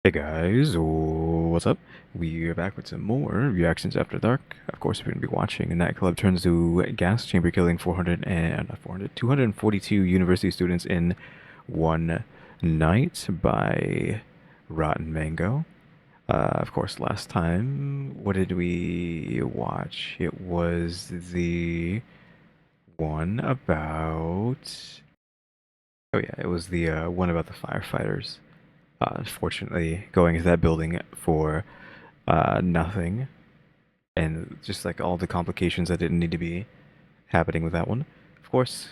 Hey guys, what's up? We are back with some more reactions after dark. Of course, we're going to be watching a nightclub turns to gas chamber, killing 242 university students in one night by Rotten Mango. Of course, last time, what did we watch? It was the one about... Oh yeah, it was the one about the firefighters. Unfortunately, going into that building for nothing, and just like all the complications that didn't need to be happening with that one. Of course,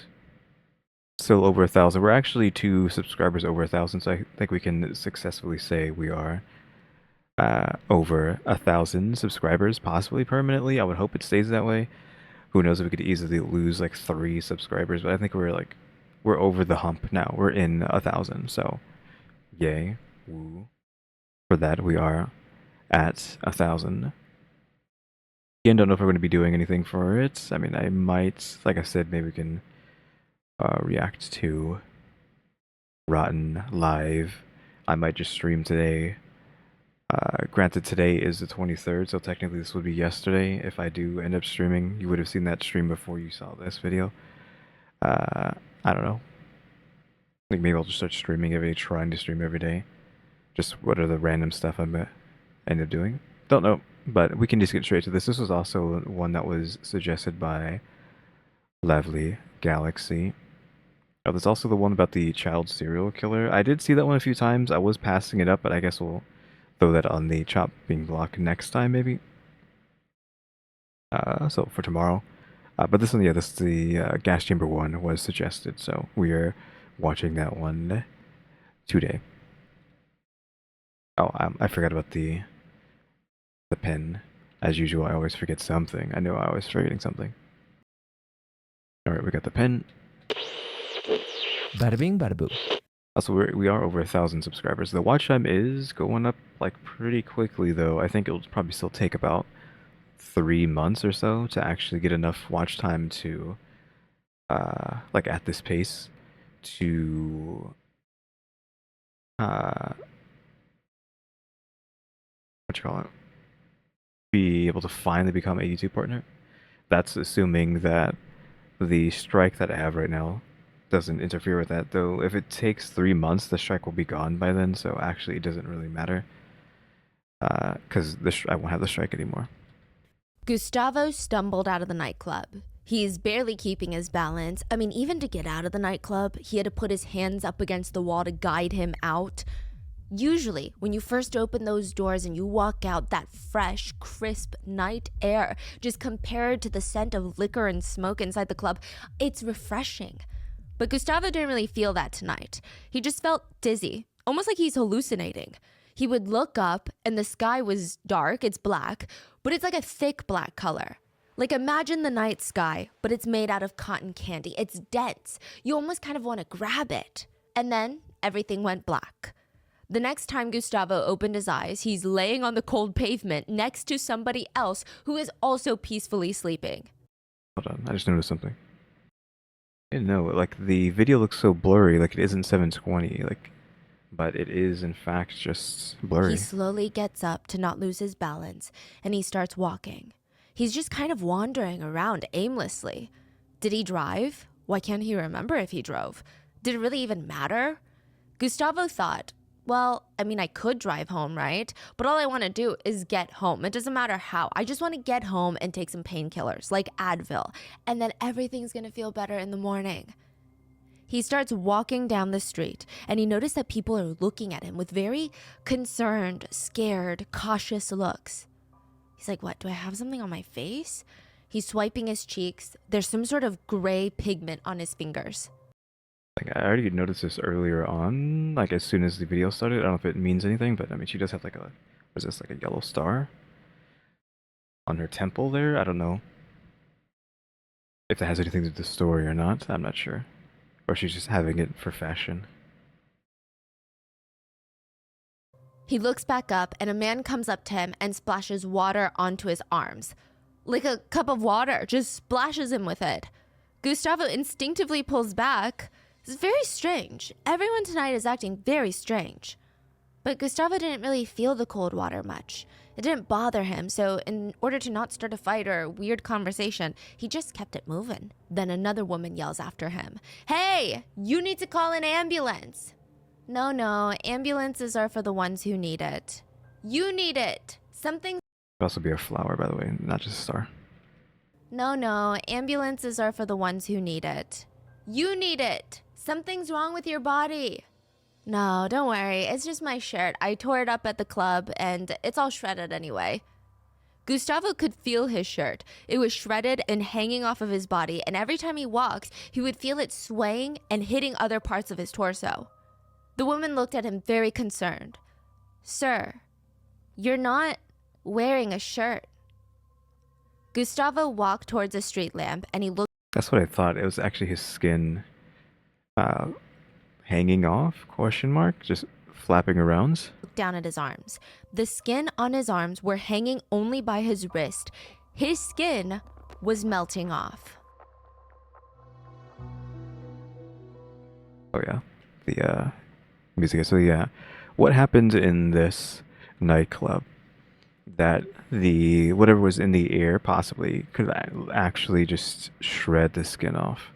still over 1,000. We're actually 2 subscribers over 1,000, so I think we can successfully say we are over 1,000 subscribers, possibly permanently. I would hope it stays that way. Who knows if we could easily lose like 3 subscribers, but I think we're over the hump now. We're in 1,000, so yay, woo. For that, we are at 1,000. Again, don't know if we're going to be doing anything for it. I mean, I might, like I said, maybe we can react to Rotten live. I might just stream today. Granted, today is the 23rd, so technically this would be yesterday. If I do end up streaming, you would have seen that stream before you saw this video. I don't know. I think maybe I'll just start streaming every day, trying to stream every day. Just what are the random stuff I end up doing? Don't know, but we can just get straight to this. This was also one that was suggested by Lovely Galaxy. Oh, there's also the one about the child serial killer. I did see that one a few times. I was passing it up, but I guess we'll throw that on the chopping block next time, maybe. So for tomorrow. But this one, yeah, this the gas chamber one was suggested, so we are watching that one today. Oh, I forgot about the pen. As usual, I always forget something. I know I always forgetting something. All right, we got the pen. Bada bing, bada boo. Also, we are over 1,000 subscribers. The watch time is going up like pretty quickly, though. I think it'll probably still take about 3 months or so to actually get enough watch time to, like at this pace, to, what you call it, be able to finally become 82 partner. That's assuming that the strike that I have right now doesn't interfere with that, though. If it takes 3 months, the strike will be gone by then, so actually it doesn't really matter. Because I won't have the strike anymore. Gustavo stumbled out of the nightclub. He's barely keeping his balance. I mean, even to get out of the nightclub, he had to put his hands up against the wall to guide him out. Usually, when you first open those doors and you walk out, that fresh, crisp night air, just compared to the scent of liquor and smoke inside the club, it's refreshing. But Gustavo didn't really feel that tonight. He just felt dizzy, almost like he's hallucinating. He would look up and the sky was dark, it's black, but it's like a thick black color. Like imagine the night sky, but it's made out of cotton candy. It's dense. You almost kind of want to grab it. And then everything went black. The next time Gustavo opened his eyes, he's laying on the cold pavement next to somebody else who is also peacefully sleeping. Hold on, I just noticed something. I didn't know, like the video looks so blurry, like it isn't 720, like, but it is in fact just blurry. He slowly gets up to not lose his balance, and he starts walking. He's just kind of wandering around aimlessly. Did he drive? Why can't he remember if he drove? Did it really even matter? Gustavo thought, well, I mean, I could drive home, right? But all I want to do is get home. It doesn't matter how. I just want to get home and take some painkillers, like Advil, and then everything's going to feel better in the morning. He starts walking down the street, and he noticed that people are looking at him with very concerned, scared, cautious looks. He's like, what, do I have something on my face? He's swiping his cheeks. There's some sort of gray pigment on his fingers. Like I already noticed this earlier on, like as soon as the video started. I don't know if it means anything, but I mean, she does have like a, what is this, like a yellow star on her temple there? I don't know if that has anything to do with the story or not. I'm not sure. Or she's just having it for fashion. He looks back up, and a man comes up to him and splashes water onto his arms. Like a cup of water, just splashes him with it. Gustavo instinctively pulls back. It's very strange. Everyone tonight is acting very strange. But Gustavo didn't really feel the cold water much. It didn't bother him, so in order to not start a fight or a weird conversation, he just kept it moving. Then another woman yells after him, "Hey, you need to call an ambulance." No, ambulances are for the ones who need it. You need it. Something. Could also be a flower, by the way, not just a star. No, ambulances are for the ones who need it. You need it. Something's wrong with your body. No, don't worry. It's just my shirt. I tore it up at the club, and it's all shredded anyway. Gustavo could feel his shirt. It was shredded and hanging off of his body, and every time he walks, he would feel it swaying and hitting other parts of his torso. The woman looked at him very concerned. "Sir, you're not wearing a shirt." Gustavo walked towards a street lamp, and he looked. That's what I thought. It was actually his skin hanging off, question mark, just flapping around. Down at his arms. The skin on his arms were hanging only by his wrist. His skin was melting off. Oh yeah, the music. So yeah, what happened in this nightclub that the whatever was in the air possibly could actually just shred the skin off?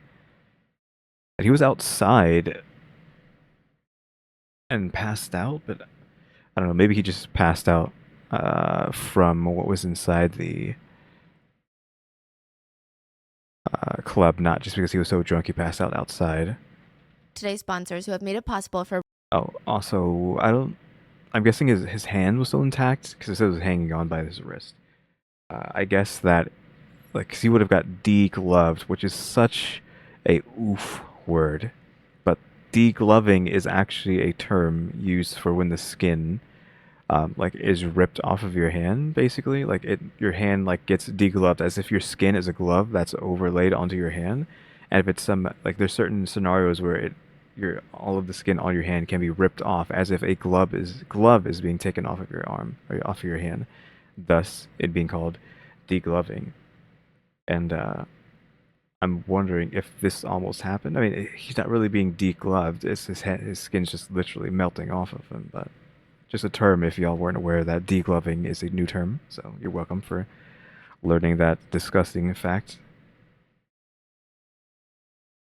And he was outside and passed out, but I don't know, maybe he just passed out from what was inside the club, not just because he was so drunk he passed out outside. Today's sponsors who have made it possible for. Oh, also, I'm guessing his hand was still intact because it says it was hanging on by his wrist. I guess that, like, 'cause he would have got degloved, which is such a oof word. But degloving is actually a term used for when the skin, like, is ripped off of your hand, basically. Like, your hand, like, gets degloved as if your skin is a glove that's overlaid onto your hand. And if it's like, there's certain scenarios where all of the skin on your hand can be ripped off as if a glove is being taken off of your arm or off of your hand, thus it being called degloving. And I'm wondering if this almost happened. I mean, he's not really being degloved. It's his skin's just literally melting off of him. But just a term if y'all weren't aware that degloving is a new term. So you're welcome for learning that disgusting fact.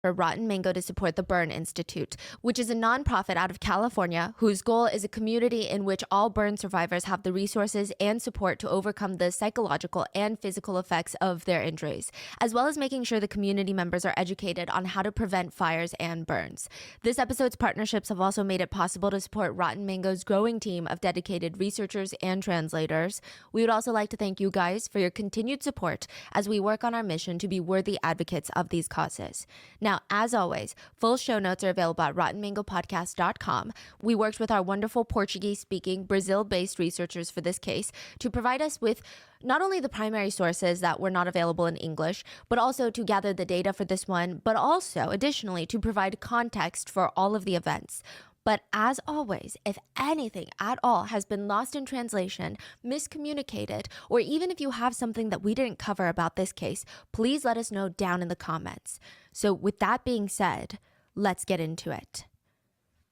For Rotten Mango to support the Burn Institute, which is a nonprofit out of California whose goal is a community in which all burn survivors have the resources and support to overcome the psychological and physical effects of their injuries, as well as making sure the community members are educated on how to prevent fires and burns. This episode's partnerships have also made it possible to support Rotten Mango's growing team of dedicated researchers and translators. We would also like to thank you guys for your continued support as we work on our mission to be worthy advocates of these causes. Now, as always, full show notes are available at rottenmangopodcast.com. We worked with our wonderful Portuguese-speaking, Brazil-based researchers for this case to provide us with not only the primary sources that were not available in English, but also to gather the data for this one, but also, additionally, to provide context for all of the events. But as always, if anything at all has been lost in translation, miscommunicated, or even if you have something that we didn't cover about this case, please let us know down in the comments. So with that being said, let's get into it.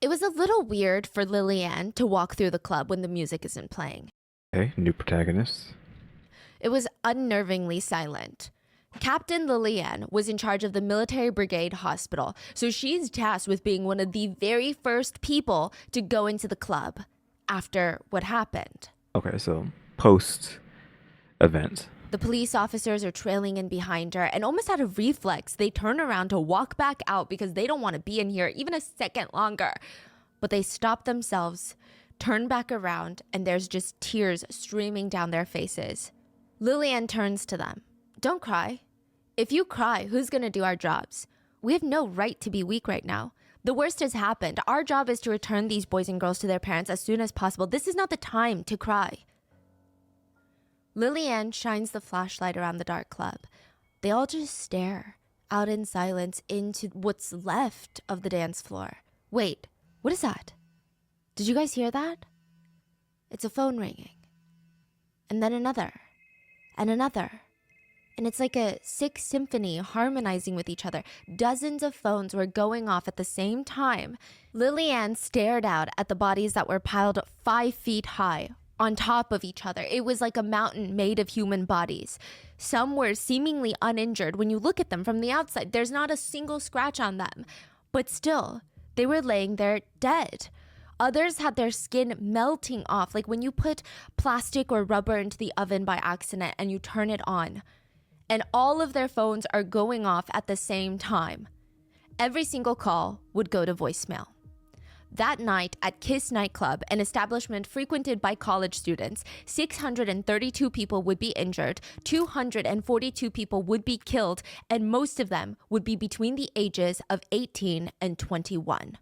It was a little weird for Lillian to walk through the club when the music isn't playing. Okay, new protagonist. It was unnervingly silent. Captain Lillian was in charge of the military brigade hospital, so she's tasked with being one of the very first people to go into the club after what happened. Okay, so post-event. The police officers are trailing in behind her, and almost out of reflex, they turn around to walk back out because they don't want to be in here even a second longer. But they stop themselves, turn back around, and there's just tears streaming down their faces. Lillian turns to them. Don't cry. If you cry, who's going to do our jobs? We have no right to be weak right now. The worst has happened. Our job is to return these boys and girls to their parents as soon as possible. This is not the time to cry. Lillian shines the flashlight around the dark club. They all just stare out in silence into what's left of the dance floor. Wait, what is that? Did you guys hear that? It's a phone ringing. And then another. And another. And it's like a sixth symphony harmonizing with each other. Dozens of phones were going off at the same time. Lillian stared out at the bodies that were piled 5 feet high on top of each other. It was like a mountain made of human bodies. Some were seemingly uninjured. When you look at them from the outside, there's not a single scratch on them. But still, they were laying there dead. Others had their skin melting off, like when you put plastic or rubber into the oven by accident and you turn it on. And all of their phones are going off at the same time. Every single call would go to voicemail. That night at Kiss Nightclub, an establishment frequented by college students, 632 people would be injured, 242 people would be killed, and most of them would be between the ages of 18 and 21.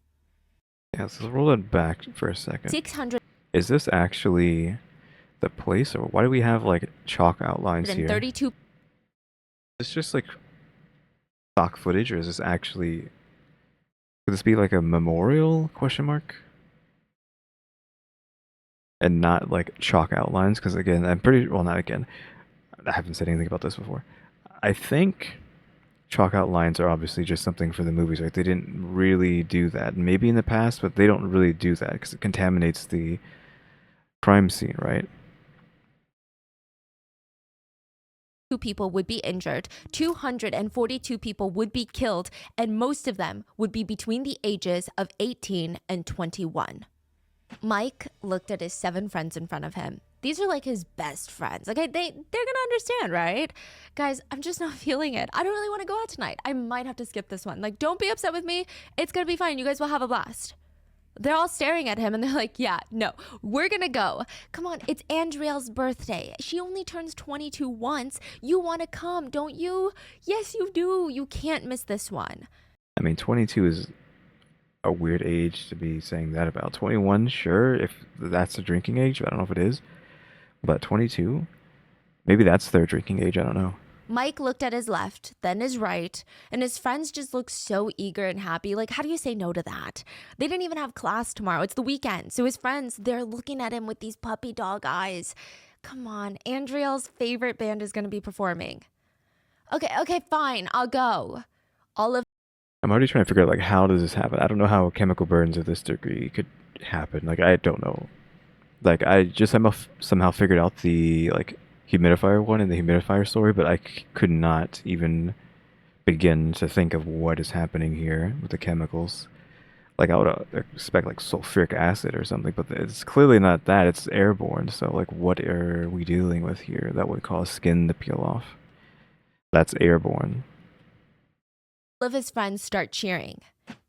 Yeah, so let's roll it back for a second. 632 Is this actually the place, or why do we have like chalk outlines here? Is this just like stock footage, or is this actually... Could this be like a memorial, question mark? And not like chalk outlines? Because again, I'm pretty... Well, not again. I haven't said anything about this before. I think chalk outlines are obviously just something for the movies. Like, they didn't really do that. Maybe in the past, but they don't really do that because it contaminates the crime scene, right? people would be injured, 242 people would be killed, and most of them would be between the ages of 18 and 21. Mike looked at his 7 friends in front of him. These are like his best friends. Okay, they're gonna understand, right? Guys, I'm just not feeling it. I don't really want to go out tonight. I might have to skip this one. Like, don't be upset with me. It's gonna be fine. You guys will have a blast. They're all staring at him and they're like, yeah, no, we're gonna go. Come on, it's Andriel's birthday. She only turns 22 once. You wanna come, don't you? Yes, you do. You can't miss this one. I mean, 22 is a weird age to be saying that about. 21, sure, if that's the drinking age. I don't know if it is. But 22? Maybe that's their drinking age, I don't know. Mike looked at his left, then his right, and his friends just looked so eager and happy. Like, how do you say no to that? They didn't even have class tomorrow. It's the weekend. So his friends, they're looking at him with these puppy dog eyes. Come on, Andriel's favorite band is going to be performing. Okay, fine, I'll go. I'm already trying to figure out, like, how does this happen? I don't know how chemical burns of this degree could happen. Like, I don't know. Like, I just somehow figured out the, like, humidifier one and the humidifier story, but I could not even begin to think of what is happening here with the chemicals. Like, I would expect, like, sulfuric acid or something, but it's clearly not that. It's airborne, so, like, what are we dealing with here that would cause skin to peel off? That's airborne. Of his friends start cheering.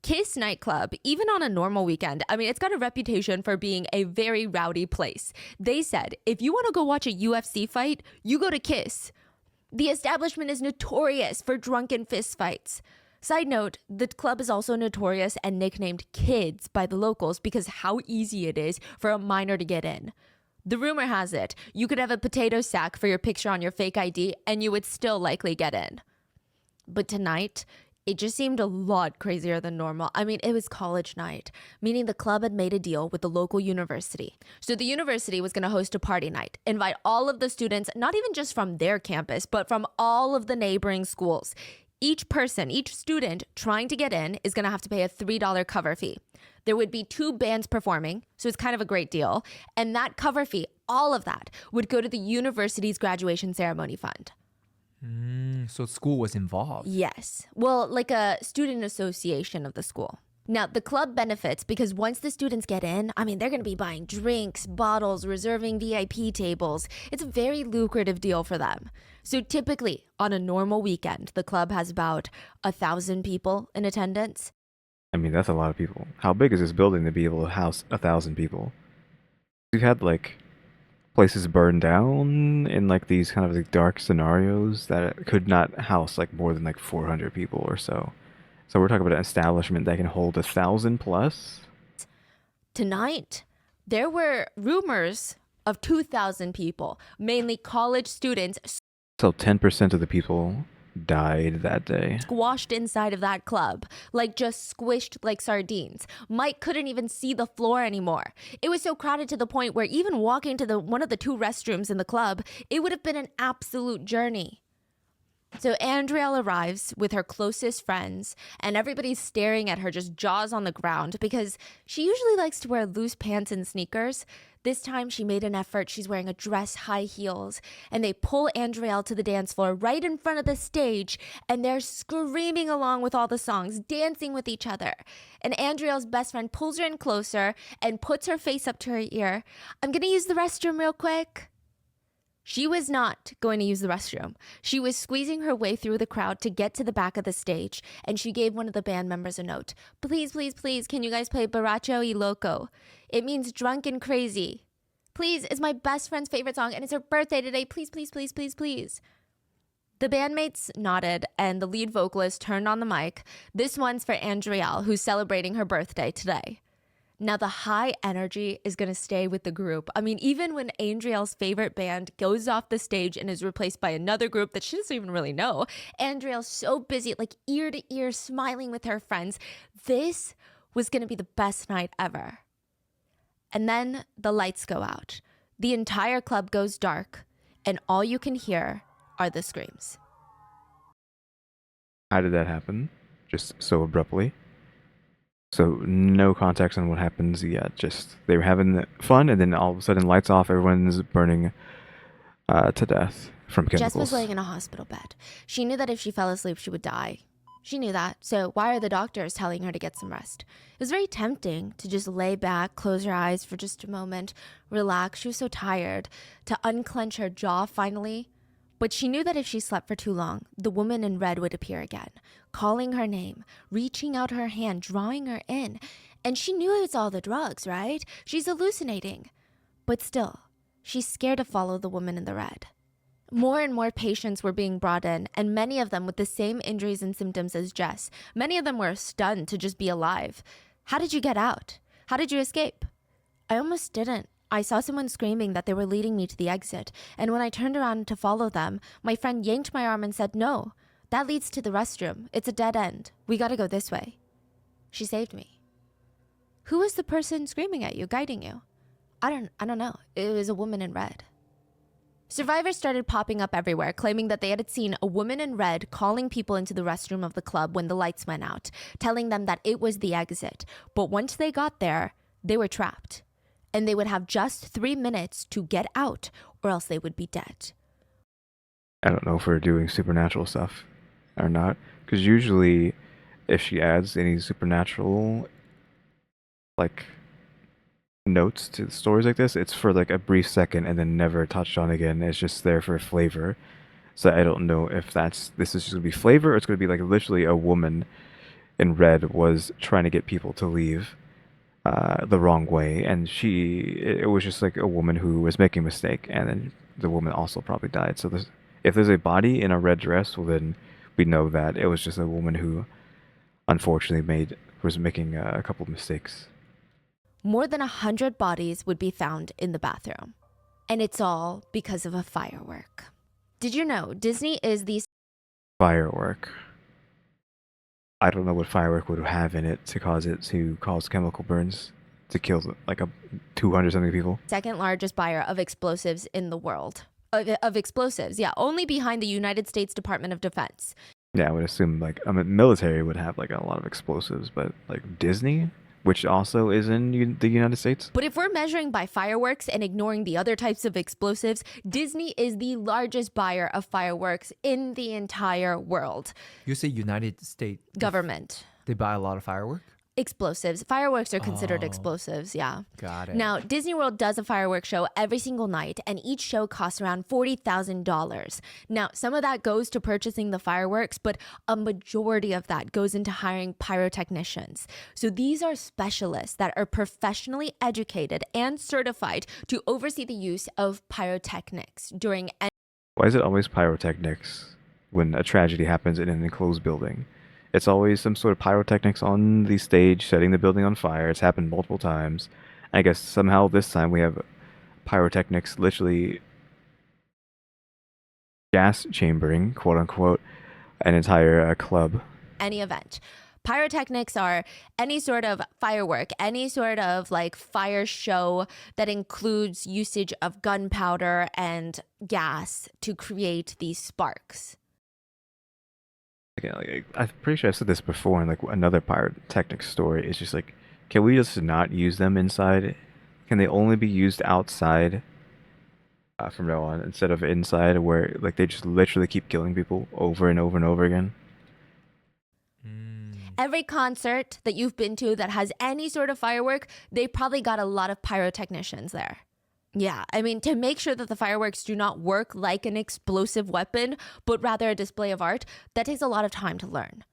Kiss Nightclub, even on a normal weekend, I mean, it's got a reputation for being a very rowdy place. They said, if you want to go watch a UFC fight, you go to Kiss. The establishment is notorious for drunken fistfights. Side note, the club is also notorious and nicknamed Kids by the locals because how easy it is for a minor to get in. The rumor has it, you could have a potato sack for your picture on your fake ID and you would still likely get in. But tonight, it just seemed a lot crazier than normal. I mean, it was college night, meaning the club had made a deal with the local university. So the university was going to host a party night, invite all of the students, not even just from their campus, but from all of the neighboring schools. Each student trying to get in is going to have to pay a $3 cover fee. There would be 2 bands performing, so it's kind of a great deal. And that cover fee, all of that, would go to the university's graduation ceremony fund. So school was involved. Yes. Well, like a student association of the school. Now, the club benefits because once the students get in, I mean, they're going to be buying drinks, bottles, reserving VIP tables. It's a very lucrative deal for them. So typically, on a normal weekend, the club has about 1,000 people in attendance. I mean, that's a lot of people. How big is this building to be able to house 1,000 people? We've had, like, places burn down in like these kind of like dark scenarios that could not house like more than like 400 people or so. So we're talking about an establishment that can hold 1,000 plus. Tonight, there were rumors of 2,000 people, mainly college students. So 10% of the people died that day. Squashed inside of that club, like just squished like sardines. Mike couldn't even see the floor anymore. It was so crowded to the point where even walking to one of the 2 restrooms in the club, it would have been an absolute journey. So Andriel arrives with her closest friends, and everybody's staring at her, just jaws on the ground, because she usually likes to wear loose pants and sneakers. This time she made an effort. She's wearing a dress, high heels, and they pull Andriel to the dance floor right in front of the stage, and they're screaming along with all the songs, dancing with each other. And Andriel's best friend pulls her in closer and puts her face up to her ear. I'm gonna use the restroom real quick. She was not going to use the restroom. She was squeezing her way through the crowd to get to the back of the stage, and she gave one of the band members a note. Please, please, please, can you guys play Borracho y Loco? It means drunk and crazy. Please, it's my best friend's favorite song, and it's her birthday today. Please, please, please, please, please. The bandmates nodded, and the lead vocalist turned on the mic. This one's for Andriel, who's celebrating her birthday today. Now, the high energy is going to stay with the group. I mean, even when Andriel's favorite band goes off the stage and is replaced by another group that she doesn't even really know, Andriel's so busy, like ear to ear, smiling with her friends. This was going to be the best night ever. And then the lights go out. The entire club goes dark, and all you can hear are the screams. How did that happen? Just so abruptly? So no context on what happens yet. Just they were having fun, and then all of a sudden, lights off. Everyone's burning to death from chemicals. Jess was laying in a hospital bed. She knew that if she fell asleep, she would die. She knew that. So why are the doctors telling her to get some rest? It was very tempting to just lay back, close her eyes for just a moment, relax. She was so tired. To unclench her jaw finally. But she knew that if she slept for too long, the woman in red would appear again, calling her name, reaching out her hand, drawing her in. And she knew it's all the drugs, right? She's hallucinating. But still, she's scared to follow the woman in the red. More and more patients were being brought in, and many of them with the same injuries and symptoms as Jess. Many of them were stunned to just be alive. How did you get out? How did you escape? I almost didn't. I saw someone screaming that they were leading me to the exit, and when I turned around to follow them, my friend yanked my arm and said, "No, that leads to the restroom. It's a dead end. We gotta go this way." She saved me. Who was the person screaming at you, guiding you? I don't know. It was a woman in red. Survivors started popping up everywhere, claiming that they had seen a woman in red calling people into the restroom of the club when the lights went out, telling them that it was the exit. But once they got there, they were trapped. And they would have just 3 minutes to get out, or else they would be dead. I don't know if we're doing supernatural stuff or not, because usually if she adds any supernatural like notes to stories like this, it's for like a brief second and then never touched on again. It's just there for flavor. So I don't know if this is just gonna be flavor, or it's gonna be like literally a woman in red was trying to get people to leave the wrong way, and it was just like a woman who was making a mistake, and then the woman also probably died. So if there's a body in a red dress, well then we know that it was just a woman who unfortunately was making a couple of mistakes. More than 100 bodies would be found in the bathroom. And it's all because of a firework. Did you know Disney is the Firework. I don't know what firework would have in it to cause chemical burns to kill like 200 something people. second largest buyer of explosives in the world. Of explosives, yeah, only behind the United States Department of Defense. Yeah, I would assume military would have like a lot of explosives, but like Disney, which also is in the United States. But if we're measuring by fireworks and ignoring the other types of explosives, Disney is the largest buyer of fireworks in the entire world. You say United States Government. They buy a lot of fireworks? Explosives. Fireworks are considered explosives, yeah. Got it. Now, Disney World does a fireworks show every single night, and each show costs around $40,000. Now, some of that goes to purchasing the fireworks, but a majority of that goes into hiring pyrotechnicians. So these are specialists that are professionally educated and certified to oversee the use of pyrotechnics during... Why is it always pyrotechnics when a tragedy happens in an enclosed building? It's always some sort of pyrotechnics on the stage, setting the building on fire. It's happened multiple times. I guess somehow this time we have pyrotechnics literally gas chambering, quote unquote, an entire club. Any event. Pyrotechnics are any sort of firework, any sort of like fire show that includes usage of gunpowder and gas to create these sparks. Yeah, like, I'm pretty sure I've said this before in like another pyrotechnic story. It's just like, can we just not use them inside? Can they only be used outside from now on instead of inside, where like they just literally keep killing people over and over and over again? Every concert that you've been to that has any sort of firework, they probably got a lot of pyrotechnicians there. Yeah, I mean, to make sure that the fireworks do not work like an explosive weapon, but rather a display of art, that takes a lot of time to learn.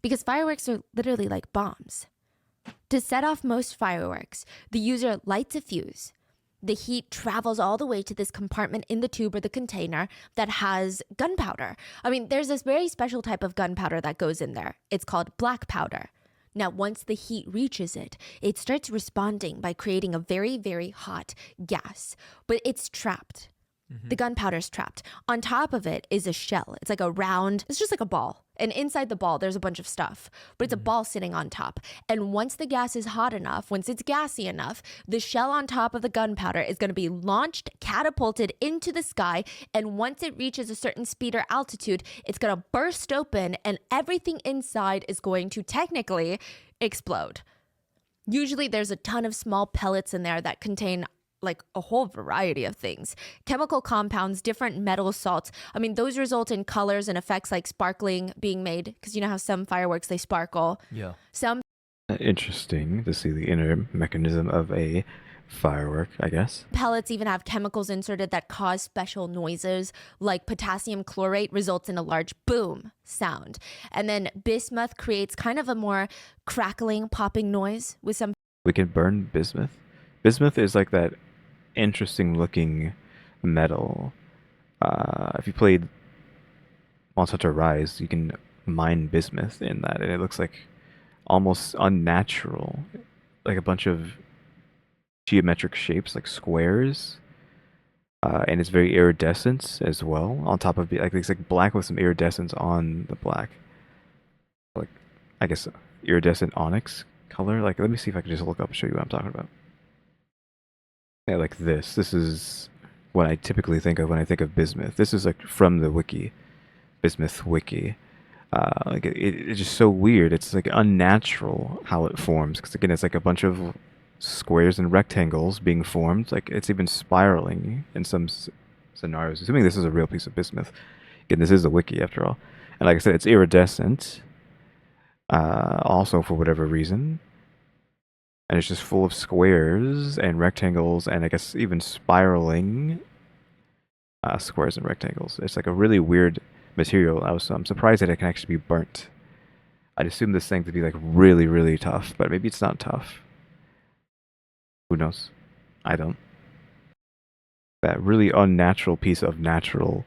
Because fireworks are literally like bombs. To set off most fireworks, the user lights a fuse. The heat travels all the way to this compartment in the tube or the container that has gunpowder. I mean, there's this very special type of gunpowder that goes in there. It's called black powder. Now, once the heat reaches it, it starts responding by creating a very, very hot gas, but it's trapped. The gunpowder's trapped. On top of it is a shell. It's like a round, it's just like a ball. And inside the ball, there's a bunch of stuff, but it's a ball sitting on top. And once the gas is hot enough, once it's gassy enough, the shell on top of the gunpowder is going to be launched, catapulted into the sky. And once it reaches a certain speed or altitude, it's going to burst open and everything inside is going to technically explode. Usually there's a ton of small pellets in there that contain like a whole variety of things. Chemical compounds, different metal salts. I mean, those result in colors and effects like sparkling being made, because you know how some fireworks, they sparkle. Yeah. Some Interesting to see the inner mechanism of a firework, I guess. pellets even have chemicals inserted that cause special noises, like potassium chlorate results in a large boom sound. And then bismuth creates kind of a more crackling, popping noise with some We can burn bismuth. Bismuth is like that interesting looking metal. If you played Monster Hunter Rise, you can mine bismuth in that, and it looks like almost unnatural, like a bunch of geometric shapes, like squares, and it's very iridescent as well. On top of it, like it's like black with some iridescence on the black, like I guess iridescent onyx color. Like, let me see if I can just look up and show you what I'm talking about. Yeah, like this. This is what I typically think of when I think of bismuth. This is like from the wiki, bismuth wiki. Like it's just so weird. It's like unnatural how it forms. Because again, it's like a bunch of squares and rectangles being formed. Like it's even spiraling in some scenarios. Assuming this is a real piece of bismuth. Again, this is a wiki after all. And like I said, it's iridescent. Also for whatever reason. And it's just full of squares and rectangles, and I guess even spiraling squares and rectangles. It's like a really weird material. I'm surprised that it can actually be burnt. I'd assume this thing to be like really, really tough, but maybe it's not tough. Who knows? I don't. That really unnatural piece of natural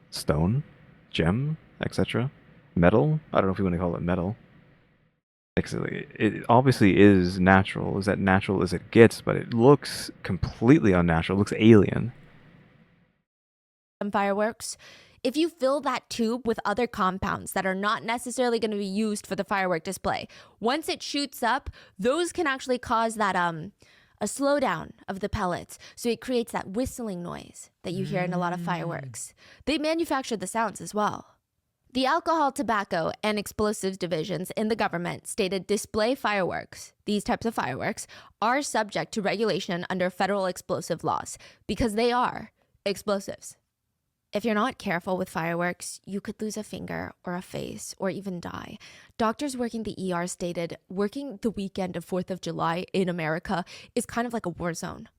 stone, gem, etc. Metal? I don't know if you want to call it metal. It obviously is natural, as natural as it gets, but it looks completely unnatural. It looks alien. fireworks. If you fill that tube with other compounds that are not necessarily going to be used for the firework display, once it shoots up, those can actually cause that a slowdown of the pellets. So it creates that whistling noise that you hear in a lot of fireworks. They manufacture the sounds as well. The Alcohol, Tobacco, and Explosives divisions in the government stated display fireworks, these types of fireworks, are subject to regulation under federal explosive laws because they are explosives. If you're not careful with fireworks, you could lose a finger or a face or even die. Doctors working the ER stated working the weekend of 4th of July in America is kind of like a war zone.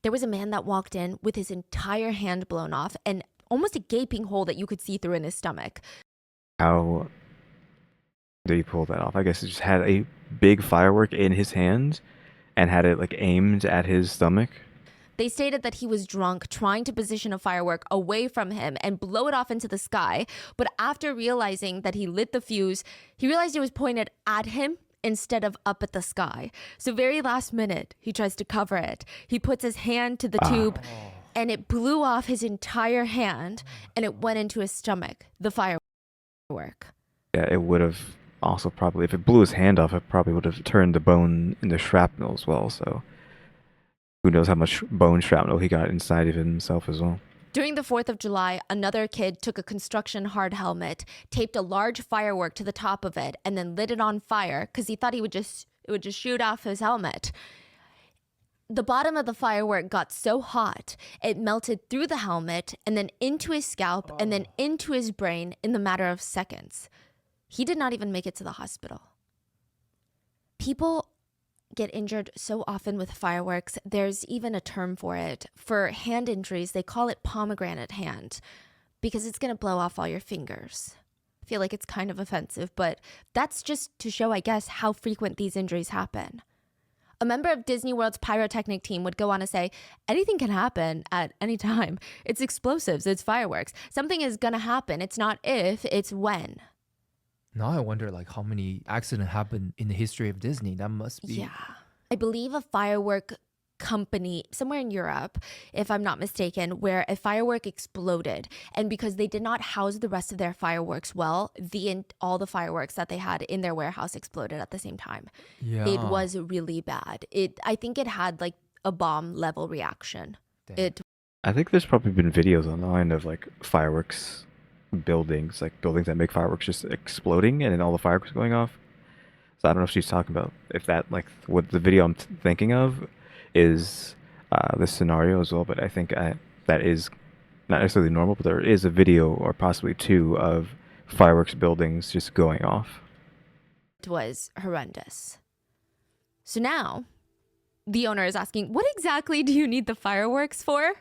There was a man that walked in with his entire hand blown off and almost a gaping hole that you could see through in his stomach. How did he pull that off? I guess he just had a big firework in his hand and had it like aimed at his stomach. They stated that he was drunk, trying to position a firework away from him and blow it off into the sky. But after realizing that he lit the fuse, he realized it was pointed at him instead of up at the sky. So very last minute, he tries to cover it. He puts his hand to the tube and it blew off his entire hand and it went into his stomach, the firework. Yeah, it would have also probably, if it blew his hand off, it probably would have turned the bone into shrapnel as well. So who knows how much bone shrapnel he got inside of himself as well. During the 4th of July, another kid took a construction hard helmet, taped a large firework to the top of it, and then lit it on fire because he thought it would just shoot off his helmet. The bottom of the firework got so hot, it melted through the helmet and then into his scalp and then into his brain in the matter of seconds. He did not even make it to the hospital. People get injured so often with fireworks. There's even a term for it. For hand injuries, they call it pomegranate hand because it's going to blow off all your fingers. I feel like it's kind of offensive, but that's just to show, I guess, how frequent these injuries happen. A member of Disney World's pyrotechnic team would go on to say, anything can happen at any time. It's explosives, it's fireworks. Something is going to happen. It's not if, it's when. Now I wonder like how many accidents happen in the history of Disney. That must be. Yeah. I believe a firework company somewhere in Europe, if I'm not mistaken, where a firework exploded. And because they did not house the rest of their fireworks well, all the fireworks that they had in their warehouse exploded at the same time. Yeah. It was really bad. I think it had like a bomb level reaction. Damn. I think there's probably been videos online of like fireworks buildings, like buildings that make fireworks just exploding and then all the fireworks going off. So I don't know if she's talking about if that, like, what the video I'm thinking of is this scenario as well, but I think that is not necessarily normal, but there is a video or possibly two of fireworks buildings just going off. It was horrendous. So now the owner is asking, what exactly do you need the fireworks for?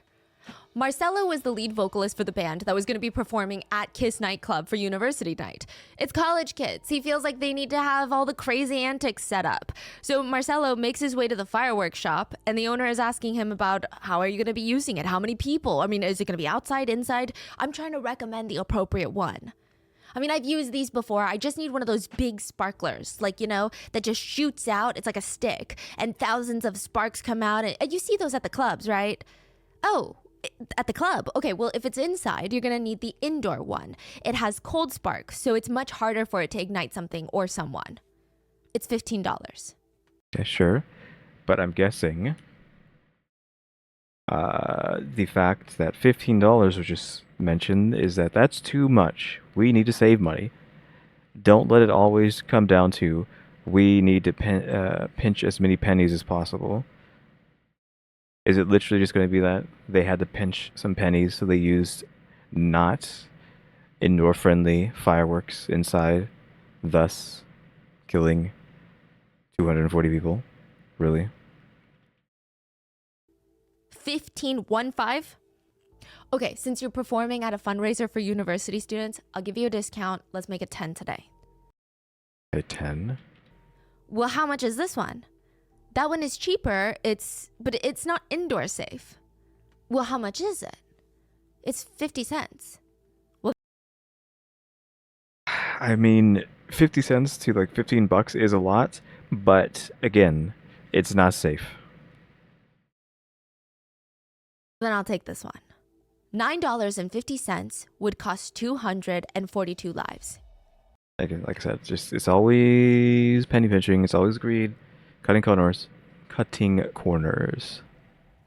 Marcelo was the lead vocalist for the band that was going to be performing at Kiss Nightclub for University Night. It's college kids. He feels like they need to have all the crazy antics set up. So Marcelo makes his way to the fireworks shop, and the owner is asking him about how are you going to be using it? How many people? I mean, is it going to be outside, inside? I'm trying to recommend the appropriate one. I mean, I've used these before. I just need one of those big sparklers, like, you know, that just shoots out. It's like a stick, and thousands of sparks come out. And you see those at the clubs, right? Oh, at the club. Okay, well, if it's inside, you're going to need the indoor one. It has cold sparks, so it's much harder for it to ignite something or someone. It's $15. Okay, sure. But I'm guessing the fact that $15 was just mentioned is that's too much. We need to save money. Don't let it always come down to we need to pinch as many pennies as possible. Is it literally just going to be that they had to pinch some pennies, so they used not indoor-friendly fireworks inside, thus killing 240 people? Really? 15. Okay, since you're performing at a fundraiser for university students, I'll give you a discount. Let's make it 10 today. A 10? Well, how much is this one? That one is cheaper, but it's not indoor safe. Well, how much is it? It's 50 cents. Well, I mean, 50 cents to like $15 is a lot, but again, it's not safe. then I'll take this one. $9.50 would cost 242 lives. Like I said, it's always penny pinching, it's always greed, cutting corners.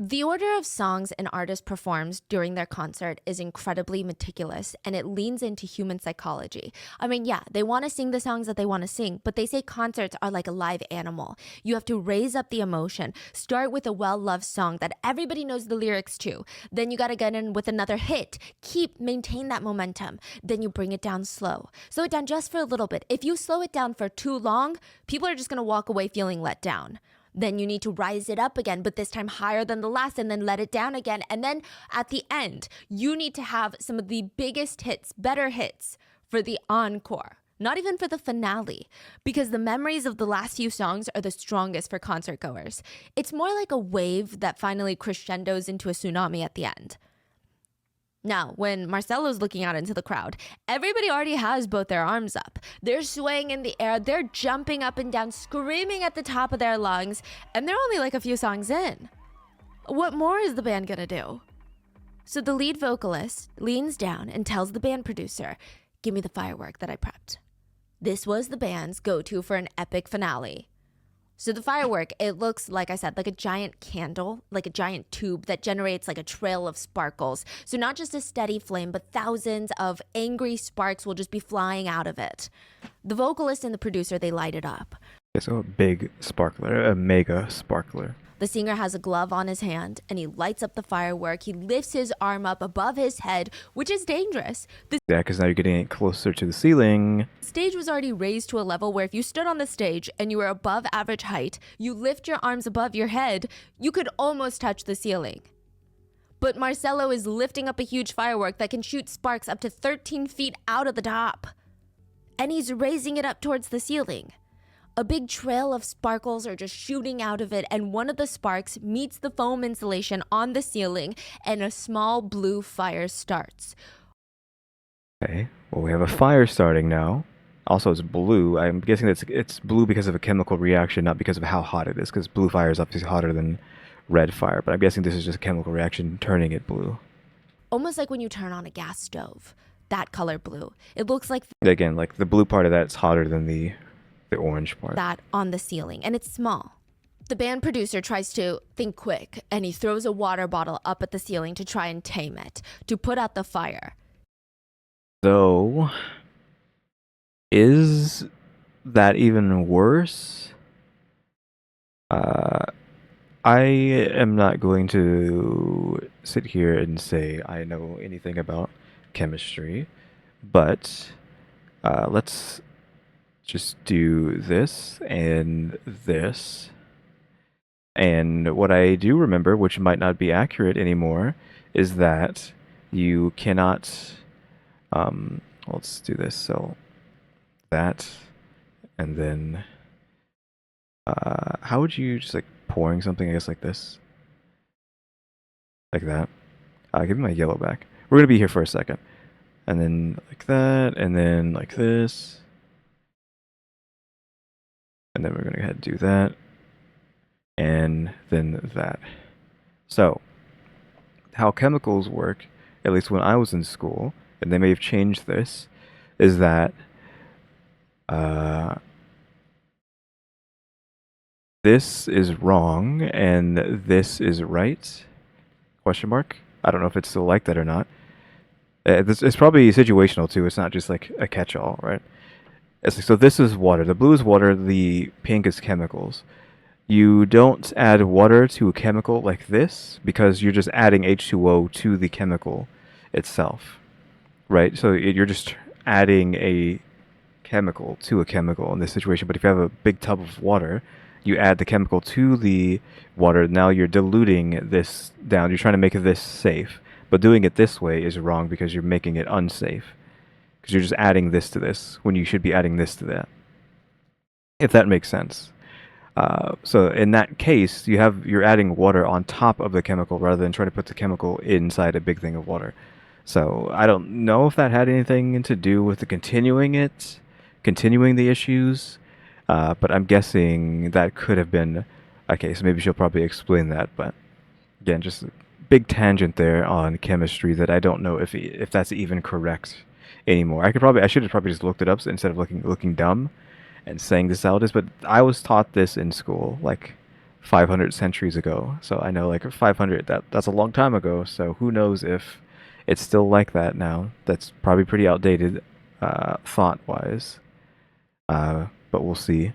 The order of songs an artist performs during their concert is incredibly meticulous, and it leans into human psychology. I mean, yeah, they want to sing the songs that they want to sing, but they say concerts are like a live animal. You have to raise up the emotion, start with a well-loved song that everybody knows the lyrics to. Then you got to get in with another hit. Maintain that momentum. Then you bring it down slow. Slow it down just for a little bit. If you slow it down for too long, people are just going to walk away feeling let down. Then you need to rise it up again, but this time higher than the last, and then let it down again. And then at the end, you need to have some of the biggest hits, better hits for the encore, not even for the finale, because the memories of the last few songs are the strongest for concert goers. It's more like a wave that finally crescendos into a tsunami at the end. Now, when Marcelo's looking out into the crowd, everybody already has both their arms up. They're swaying in the air, they're jumping up and down, screaming at the top of their lungs, and they're only like a few songs in. What more is the band gonna do? So the lead vocalist leans down and tells the band producer, "Give me the firework that I prepped." This was the band's go-to for an epic finale. So the firework, it looks, like I said, like a giant candle, like a giant tube that generates like a trail of sparkles. So not just a steady flame, but thousands of angry sparks will just be flying out of it. The vocalist and the producer, they light it up. So a big sparkler, a mega sparkler. The singer has a glove on his hand and he lights up the firework. He lifts his arm up above his head, which is dangerous. The Yeah, because now you're getting it closer to the ceiling. stage was already raised to a level where if you stood on the stage and you were above average height, you lift your arms above your head, you could almost touch the ceiling. But Marcelo is lifting up a huge firework that can shoot sparks up to 13 feet out of the top. And he's raising it up towards the ceiling. A big trail of sparkles are just shooting out of it, and one of the sparks meets the foam insulation on the ceiling, and a small blue fire starts. Okay, well, we have a fire starting now. Also, it's blue. I'm guessing that it's blue because of a chemical reaction, not because of how hot it is, because blue fire is obviously hotter than red fire, but I'm guessing this is just a chemical reaction turning it blue. Almost like when you turn on a gas stove. That color blue. It looks like Again, like the blue part of that's hotter than the orange part. that on the ceiling, and it's small. The band producer tries to think quick, and he throws a water bottle up at the ceiling to try and tame it, to put out the fire. So, is that even worse? I am not going to sit here and say I know anything about chemistry, but let's just do this and this. And what I do remember, which might not be accurate anymore, is that you cannot, let's do this. So that, and then, how would you just like pouring something, I guess, like this? Like that. Give me my yellow back. We're going to be here for a second. And then like that, and then like this. And then we're going to go ahead and do that. And then that. So, how chemicals work, at least when I was in school, and they may have changed this, is that this is wrong and this is right? Question mark? I don't know if it's still like that or not. It's probably situational too. It's not just like a catch-all, right? So this is water. The blue is water. The pink is chemicals. You don't add water to a chemical like this because you're just adding H2O to the chemical itself, right? So you're just adding a chemical to a chemical in this situation. But if you have a big tub of water, you add the chemical to the water. Now you're diluting this down. You're trying to make this safe. But doing it this way is wrong because you're making it unsafe. Because you're just adding this to this when you should be adding this to that. If that makes sense. So in that case, you're adding water on top of the chemical rather than trying to put the chemical inside a big thing of water. So I don't know if that had anything to do with the continuing the issues, but I'm guessing that could have been a case. Maybe she'll probably explain that, but again, just a big tangent there on chemistry that I don't know if that's even correct anymore. I should have probably just looked it up instead of looking dumb and saying this out is, but I was taught this in school like 500 centuries ago. So I know like 500, that's a long time ago. So who knows if it's still like that now. That's probably pretty outdated thought-wise. But we'll see.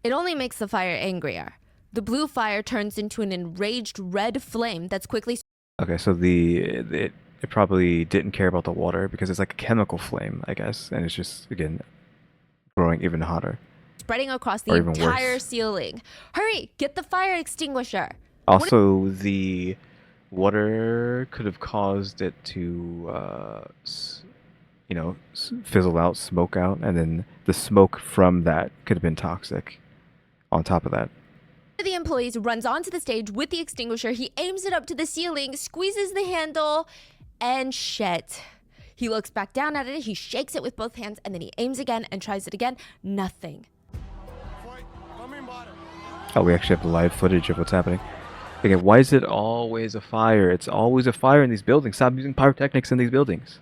It only makes the fire angrier. The blue fire turns into an enraged red flame that's quickly Okay, so it probably didn't care about the water because it's like a chemical flame, I guess, and it's just again growing even hotter. spreading across the Or even entire worse. ceiling. Hurry, get the fire extinguisher. Also, the water could have caused it to, fizzle out, smoke out, and then the smoke from that could have been toxic. On top of that. One of the employees runs onto the stage with the extinguisher. He aims it up to the ceiling, squeezes the handle, and shit. He looks back down at it, he shakes it with both hands, and then he aims again and tries it again. Nothing. Oh, we actually have live footage of what's happening. Again, why is it always a fire? It's always a fire in these buildings. Stop using pyrotechnics in these buildings.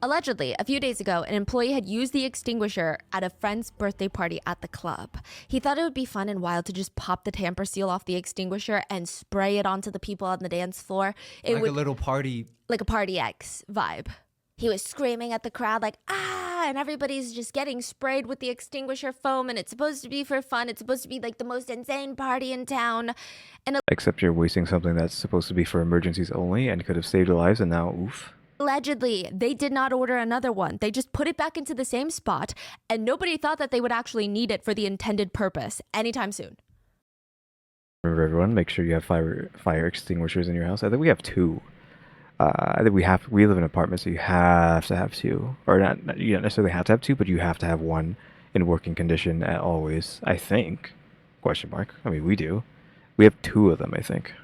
Allegedly, a few days ago, an employee had used the extinguisher at a friend's birthday party at the club. He thought it would be fun and wild to just pop the tamper seal off the extinguisher and spray it onto the people on the dance floor. Like a little party. Like a Party X vibe. He was screaming at the crowd like, ah, and everybody's just getting sprayed with the extinguisher foam, and it's supposed to be for fun. It's supposed to be like the most insane party in town. Except you're wasting something that's supposed to be for emergencies only and could have saved lives, and now, oof. Allegedly, they did not order another one. They just put it back into the same spot, and nobody thought that they would actually need it for the intended purpose anytime soon. Remember, everyone, make sure you have fire extinguishers in your house. I think we have 2. I think we live in an apartment, so you have to have 2. Or not, you don't necessarily have to have 2, but you have to have one in working condition at always, I think. Question mark. I mean, we do. We have 2 of them, I think.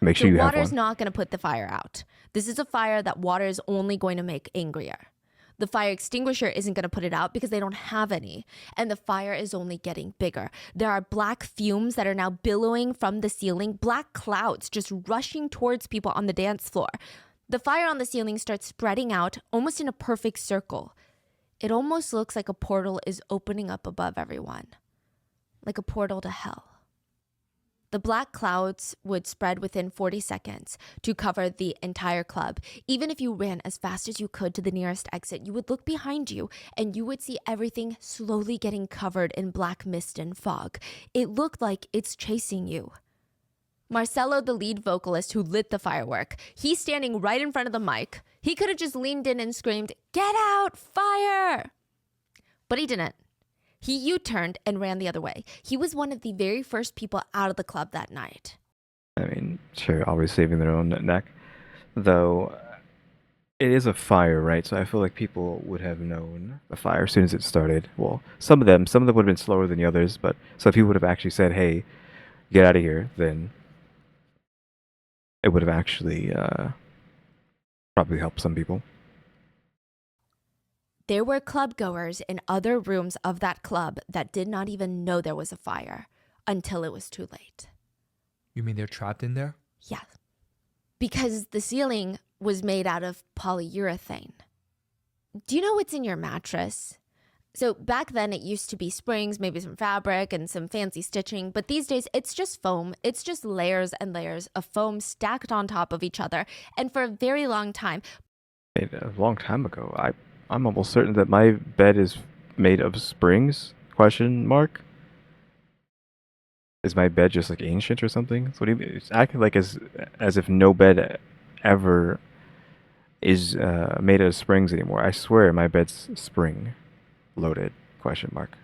Make sure you have one. Water's not going to put the fire out. This is a fire that water is only going to make angrier. The fire extinguisher isn't going to put it out because they don't have any. And the fire is only getting bigger. There are black fumes that are now billowing from the ceiling, black clouds just rushing towards people on the dance floor. The fire on the ceiling starts spreading out almost in a perfect circle. It almost looks like a portal is opening up above everyone. Like a portal to hell. The black clouds would spread within 40 seconds to cover the entire club. Even if you ran as fast as you could to the nearest exit, you would look behind you and you would see everything slowly getting covered in black mist and fog. It looked like it's chasing you. Marcelo, the lead vocalist who lit the firework, he's standing right in front of the mic. He could have just leaned in and screamed, "Get out, fire!" But he didn't. He U-turned and ran the other way. He was one of the very first people out of the club that night. I mean, sure, always saving their own neck. Though, it is a fire, right? So I feel like people would have known the fire as soon as it started. Well, some of them would have been slower than the others, but so if he would have actually said, hey, get out of here, then it would have actually probably helped some people. There were club goers in other rooms of that club that did not even know there was a fire until it was too late. You mean they're trapped in there? Yeah. Because the ceiling was made out of polyurethane. Do you know what's in your mattress? So back then it used to be springs, maybe some fabric and some fancy stitching, but these days it's just foam. It's just layers and layers of foam stacked on top of each other. And for a very long time. A long time ago, I'm almost certain that my bed is made of springs? Question mark. Is my bed just like ancient or something? So what do you mean? It's acting like as if no bed ever is made out of springs anymore. I swear my bed's spring loaded? Question mark.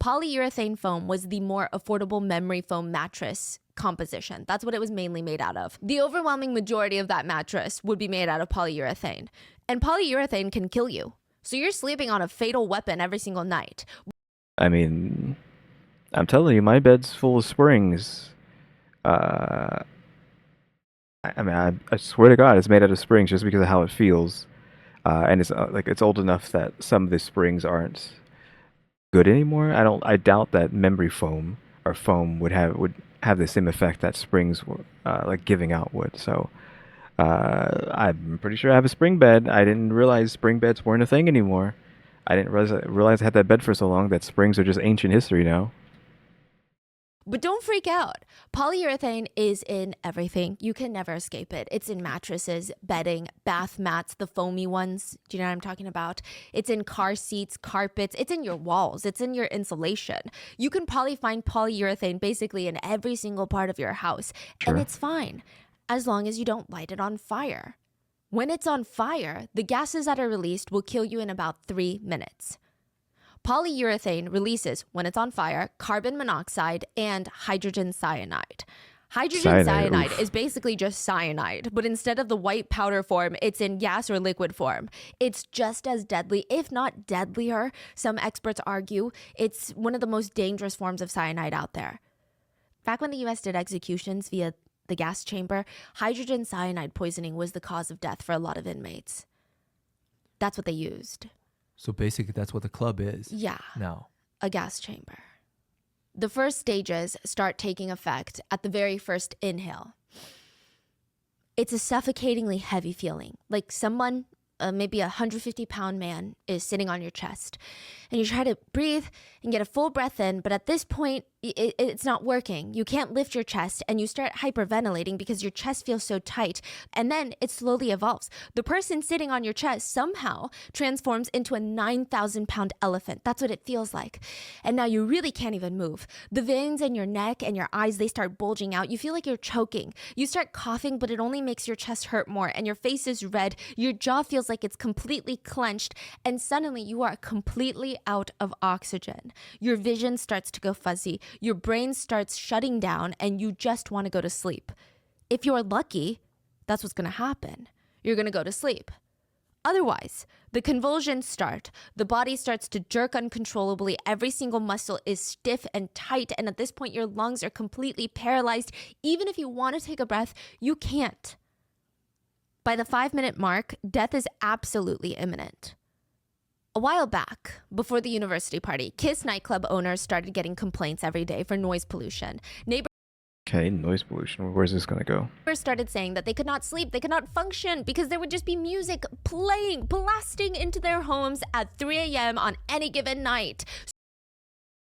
Polyurethane foam was the more affordable memory foam mattress composition. That's what it was mainly made out of. The overwhelming majority of that mattress would be made out of polyurethane. And polyurethane can kill you. So you're sleeping on a fatal weapon every single night. I mean, I'm telling you, my bed's full of springs. I swear to God, it's made out of springs just because of how it feels. And it's it's old enough that some of the springs aren't good anymore. I doubt that memory foam or foam would have the same effect that springs like giving out would. So I'm pretty sure I have a spring bed. I didn't realize spring beds weren't a thing anymore. I didn't realize I had that bed for so long that springs are just ancient history now. But don't freak out. Polyurethane is in everything. You can never escape it. It's in mattresses, bedding, bath mats, the foamy ones. Do you know what I'm talking about? It's in car seats, carpets. It's in your walls. It's in your insulation. You can probably find polyurethane basically in every single part of your house. Sure. And it's fine, as long as you don't light it on fire. When it's on fire, the gases that are released will kill you in about 3 minutes. Polyurethane releases, when it's on fire, carbon monoxide and hydrogen cyanide. Hydrogen cyanide is basically just cyanide, but instead of the white powder form, it's in gas or liquid form. It's just as deadly, if not deadlier. Some experts argue it's one of the most dangerous forms of cyanide out there. Back when the US did executions via the gas chamber, hydrogen cyanide poisoning was the cause of death for a lot of inmates. That's what they used. So basically that's what the club is. Yeah. Now. A gas chamber. The first stages start taking effect at the very first inhale. It's a suffocatingly heavy feeling, like someone, maybe a 150-pound man, is sitting on your chest. And you try to breathe and get a full breath in, but at this point, it's not working. You can't lift your chest, and you start hyperventilating because your chest feels so tight. And then it slowly evolves. The person sitting on your chest somehow transforms into a 9,000-pound elephant. That's what it feels like. And now you really can't even move. The veins in your neck and your eyes, they start bulging out. You feel like you're choking. You start coughing, but it only makes your chest hurt more, and your face is red. Your jaw feels like it's completely clenched, and suddenly you are completely out of oxygen. Your vision starts to go fuzzy. Your brain starts shutting down, and you just want to go to sleep. If you're lucky, that's what's going to happen. You're going to go to sleep. Otherwise, the convulsions start. The body starts to jerk uncontrollably. Every single muscle is stiff and tight, and at this point, your lungs are completely paralyzed. Even if you want to take a breath, you can't. By the 5-minute mark, death is absolutely imminent. A while back, before the university party, Kiss nightclub owners started getting complaints every day for noise pollution. Neighbors Okay, noise pollution. Where's this gonna go? started saying that they could not sleep, they could not function, because there would just be music playing, blasting into their homes at 3 a.m. on any given night.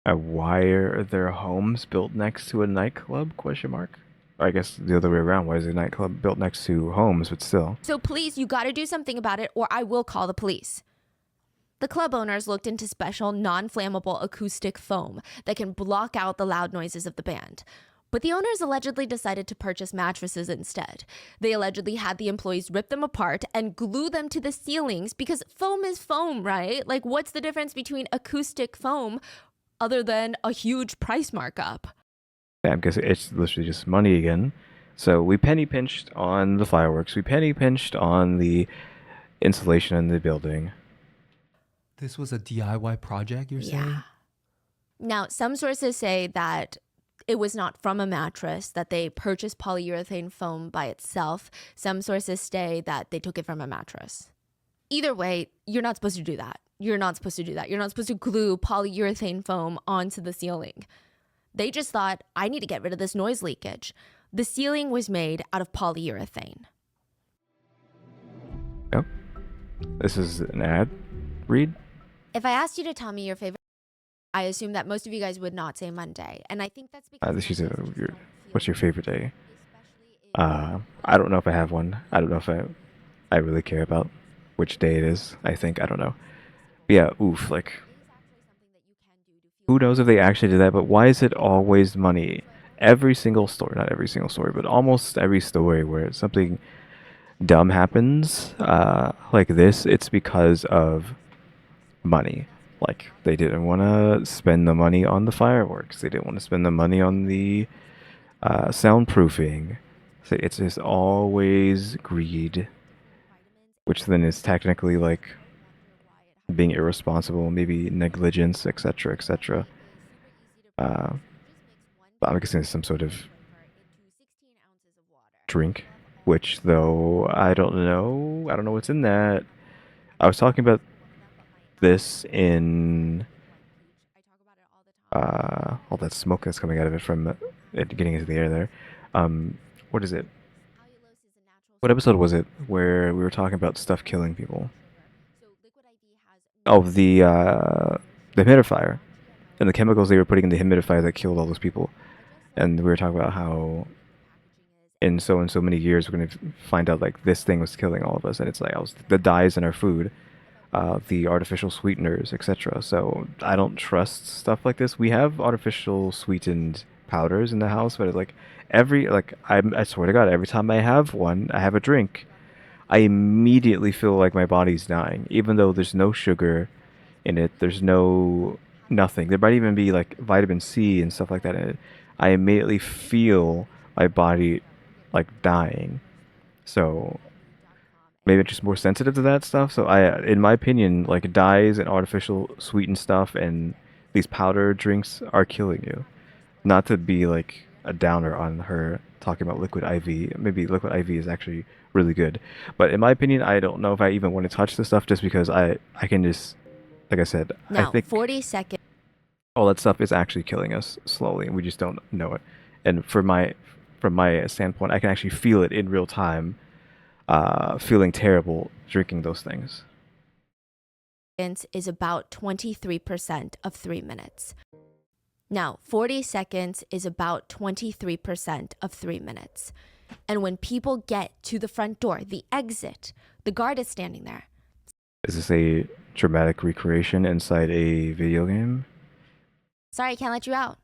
Why are their homes built next to a nightclub? Question mark. Or I guess the other way around. Why is a nightclub built next to homes? But still. So please, you gotta do something about it, or I will call the police. The club owners looked into special non-flammable acoustic foam that can block out the loud noises of the band. But the owners allegedly decided to purchase mattresses instead. They allegedly had the employees rip them apart and glue them to the ceilings because foam is foam, right? Like, what's the difference between acoustic foam other than a huge price markup? Yeah, I'm guessing it's literally just money again. So we penny pinched on the fireworks. We penny pinched on the insulation in the building. This was a DIY project, you're saying? Now, some sources say that it was not from a mattress, that they purchased polyurethane foam by itself. Some sources say that they took it from a mattress. Either way, you're not supposed to do that. You're not supposed to do that. You're not supposed to glue polyurethane foam onto the ceiling. They just thought, I need to get rid of this noise leakage. The ceiling was made out of polyurethane. Yep. This is an ad read. If I asked you to tell me your favorite, I assume that most of you guys would not say Monday. And I think that's because What's your favorite day? I don't know if I have one. I don't know if I really care about which day it is. I don't know. But yeah, oof, like, who knows if they actually did that, but why is it always money? Every single story, not every single story, but almost every story where something dumb happens, like this, it's because of money. Like, they didn't want to spend the money on the fireworks. They didn't want to spend the money on the soundproofing. So it's just always greed, which then is technically like being irresponsible, maybe negligence, etc., etc. But I'm guessing it's some sort of drink, which though I don't know. I don't know what's in that. I was talking about this in all that smoke that's coming out of it from it getting into the air there. What is it? What episode was it where we were talking about stuff killing people? Oh, the humidifier and the chemicals they were putting in the humidifier that killed all those people. And we were talking about how in so and so many years we're going to find out like this thing was killing all of us, and it's like the dyes in our food, the artificial sweeteners, etc. So I don't trust stuff like this. We have artificial sweetened powders in the house, but like I swear to God, every time I have one, I have a drink, I immediately feel like my body's dying, even though there's no sugar in it. There's nothing. There might even be like vitamin C and stuff like that in it. I immediately feel my body like dying. So maybe it's just more sensitive to that stuff. So in my opinion, like dyes and artificial sweetened stuff and these powder drinks are killing you. Not to be like a downer on her talking about liquid IV. Maybe liquid IV is actually really good. But in my opinion, I don't know if I even want to touch this stuff just because I can just, like I said, Now, I think 40 seconds. all that stuff is actually killing us slowly and we just don't know it. And for from my standpoint, I can actually feel it in real time, feeling terrible drinking those things. Is about 23% of 3 minutes. Now, 40 seconds is about 23% of 3 minutes. And when people get to the front door, the exit, the guard is standing there. Is this a dramatic recreation inside a video game? Sorry, I can't let you out.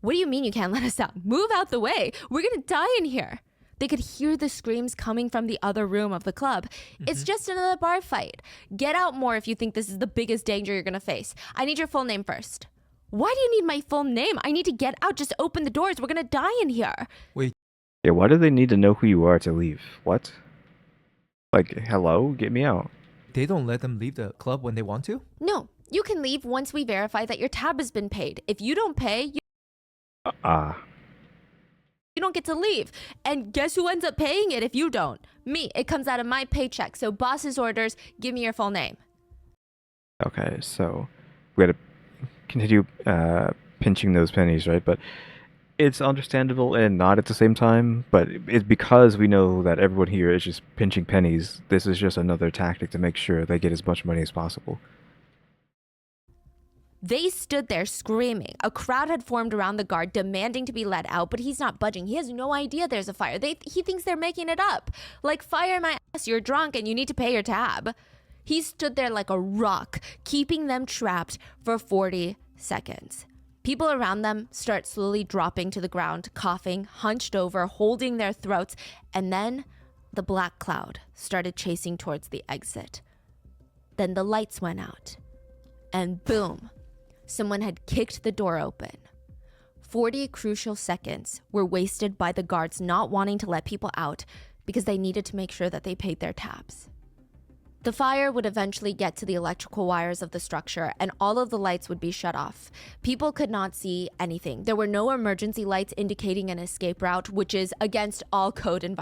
What do you mean you can't let us out? Move out the way. We're gonna die in here. They could hear the screams coming from the other room of the club. It's just another bar fight. Get out more if you think this is the biggest danger you're gonna face. I need your full name first. Why do you need my full name? I need to get out. Just open the doors. We're gonna die in here. Wait, Yeah, why do they need to know who you are to leave? What? Like, hello? Get me out. they don't let them leave the club when they want to? No, you can leave once we verify that your tab has been paid. If you don't pay, you don't get to leave. And guess who ends up paying it if you don't? Me. It comes out of my paycheck. So boss's orders, give me your full name. Okay, so we gotta continue pinching those pennies, right? But it's understandable and not at the same time, but it's because we know that everyone here is just pinching pennies. This is just another tactic to make sure they get as much money as possible. They stood there screaming. A crowd had formed around the guard demanding to be let out, but he's not budging. He has no idea there's a fire. He thinks they're making it up. Like, fire my ass, you're drunk and you need to pay your tab. He stood there like a rock, keeping them trapped for 40 seconds. People around them start slowly dropping to the ground, coughing, hunched over, holding their throats, and then the black cloud started chasing towards the exit. Then the lights went out, and boom, someone had kicked the door open. 40 crucial seconds were wasted by the guards not wanting to let people out because they needed to make sure that they paid their tabs. The fire would eventually get to the electrical wires of the structure and all of the lights would be shut off. People could not see anything. There were no emergency lights indicating an escape route, which is against all code and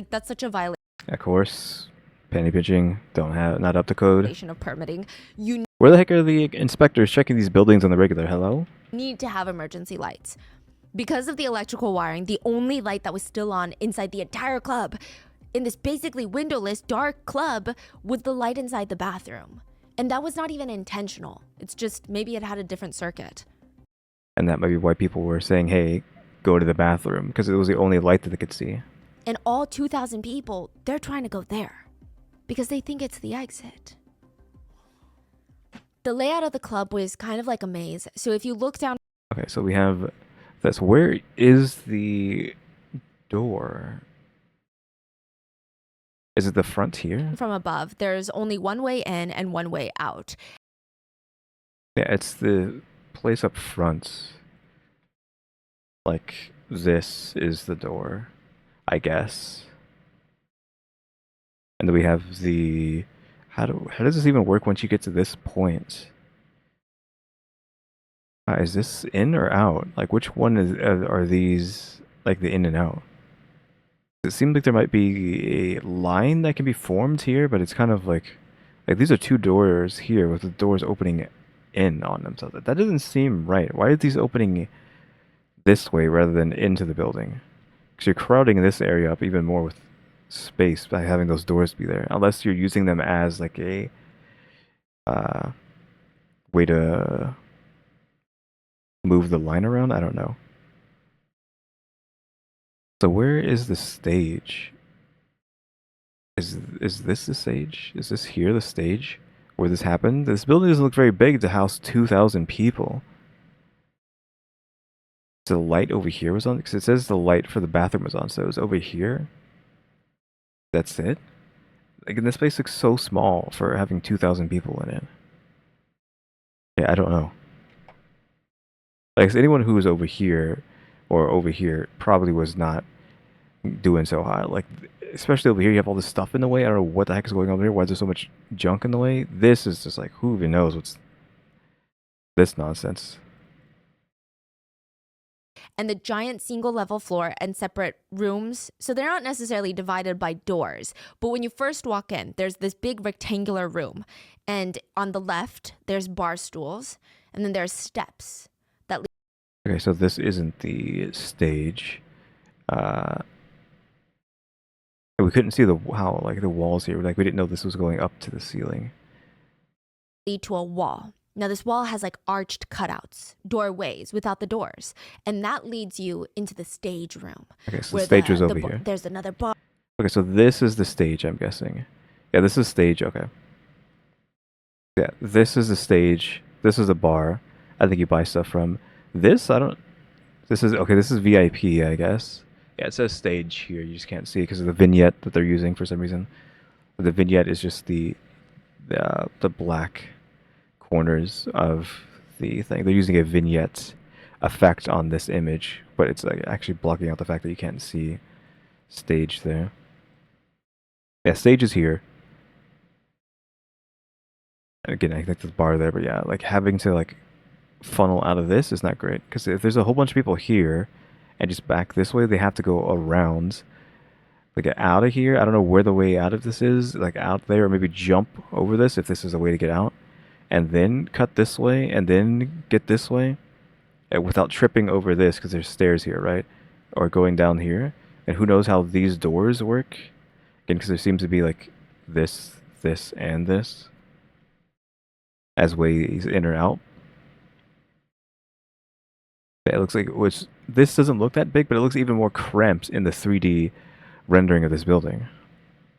that's such a violation Of course, penny pinching, not up to code. of permitting. You Where the heck are the inspectors checking these buildings on the regular? Hello? need to have emergency lights. Because of the electrical wiring, the only light that was still on inside the entire club, in this basically windowless, dark club, was the light inside the bathroom. And that was not even intentional. It's just maybe it had a different circuit. And that might be why people were saying, hey, go to the bathroom, because it was the only light that they could see. And all 2,000 people, they're trying to go there because they think it's the exit. The layout of the club was kind of like a maze. So if you look down... Okay, so we have this. Where is the door? Is it the front here? from above, there's only one way in and one way out. Yeah, it's the place up front. Like, this is the door, I guess. And then we have the... How does this even work once you get to this point? Is this in or out? Like, which one are these, like, the in and out? It seems like there might be a line that can be formed here, but it's kind of like these are two doors here with the doors opening in on them. So that doesn't seem right. Why are these opening this way rather than into the building? Because you're crowding this area up even more with space by having those doors be there. Unless you're using them as like a way to move the line around. I don't know. So where is the stage? Is this the stage? Is this here the stage where this happened? This building doesn't look very big to house 2,000 people. So the light over here was on, because it says the light for the bathroom was on, so it was over here. That's it? Like, and this place looks so small for having 2,000 people in it. Yeah, I don't know. Like, anyone who was over here or over here probably was not doing so hot. Like, especially over here, you have all this stuff in the way. I don't know what the heck is going on over here. Why is there so much junk in the way? This is just like, who even knows what's this nonsense? And the giant single level floor and separate rooms. So they're not necessarily divided by doors. But when you first walk in, there's this big rectangular room. And on the left, there's bar stools. And then there's steps that lead. Okay, so this isn't the stage. Uh, we couldn't see the walls here. Like we didn't know this was going up to the ceiling. Lead to a wall. Now this wall has like arched cutouts, doorways without the doors, and that leads you into the stage room. Okay, so the stage was over here. There's another bar. Okay, so this is the stage, I'm guessing. Yeah, this is stage. Okay. Yeah, this is the stage. This is the bar. I think you buy stuff from. This I don't. This is okay. This is VIP, I guess. Yeah, it says stage here. You just can't see it because of the vignette that they're using for some reason. The vignette is just the black corners of the thing. They're using a vignette effect on this image, but it's like actually blocking out the fact that you can't see stage there. Yeah, stage is here. Again, I think there's a bar there, but yeah, like having to like funnel out of this is not great because if there's a whole bunch of people here and just back this way, they have to go around, like out of here. I don't know where the way out of this is, like out there, or maybe jump over this if this is a way to get out, and then cut this way and then get this way without tripping over this because there's stairs here, right? Or going down here, and who knows how these doors work? Again, because there seems to be like this, and this as ways in or out. It looks like this doesn't look that big, but it looks even more cramped in the 3D rendering of this building.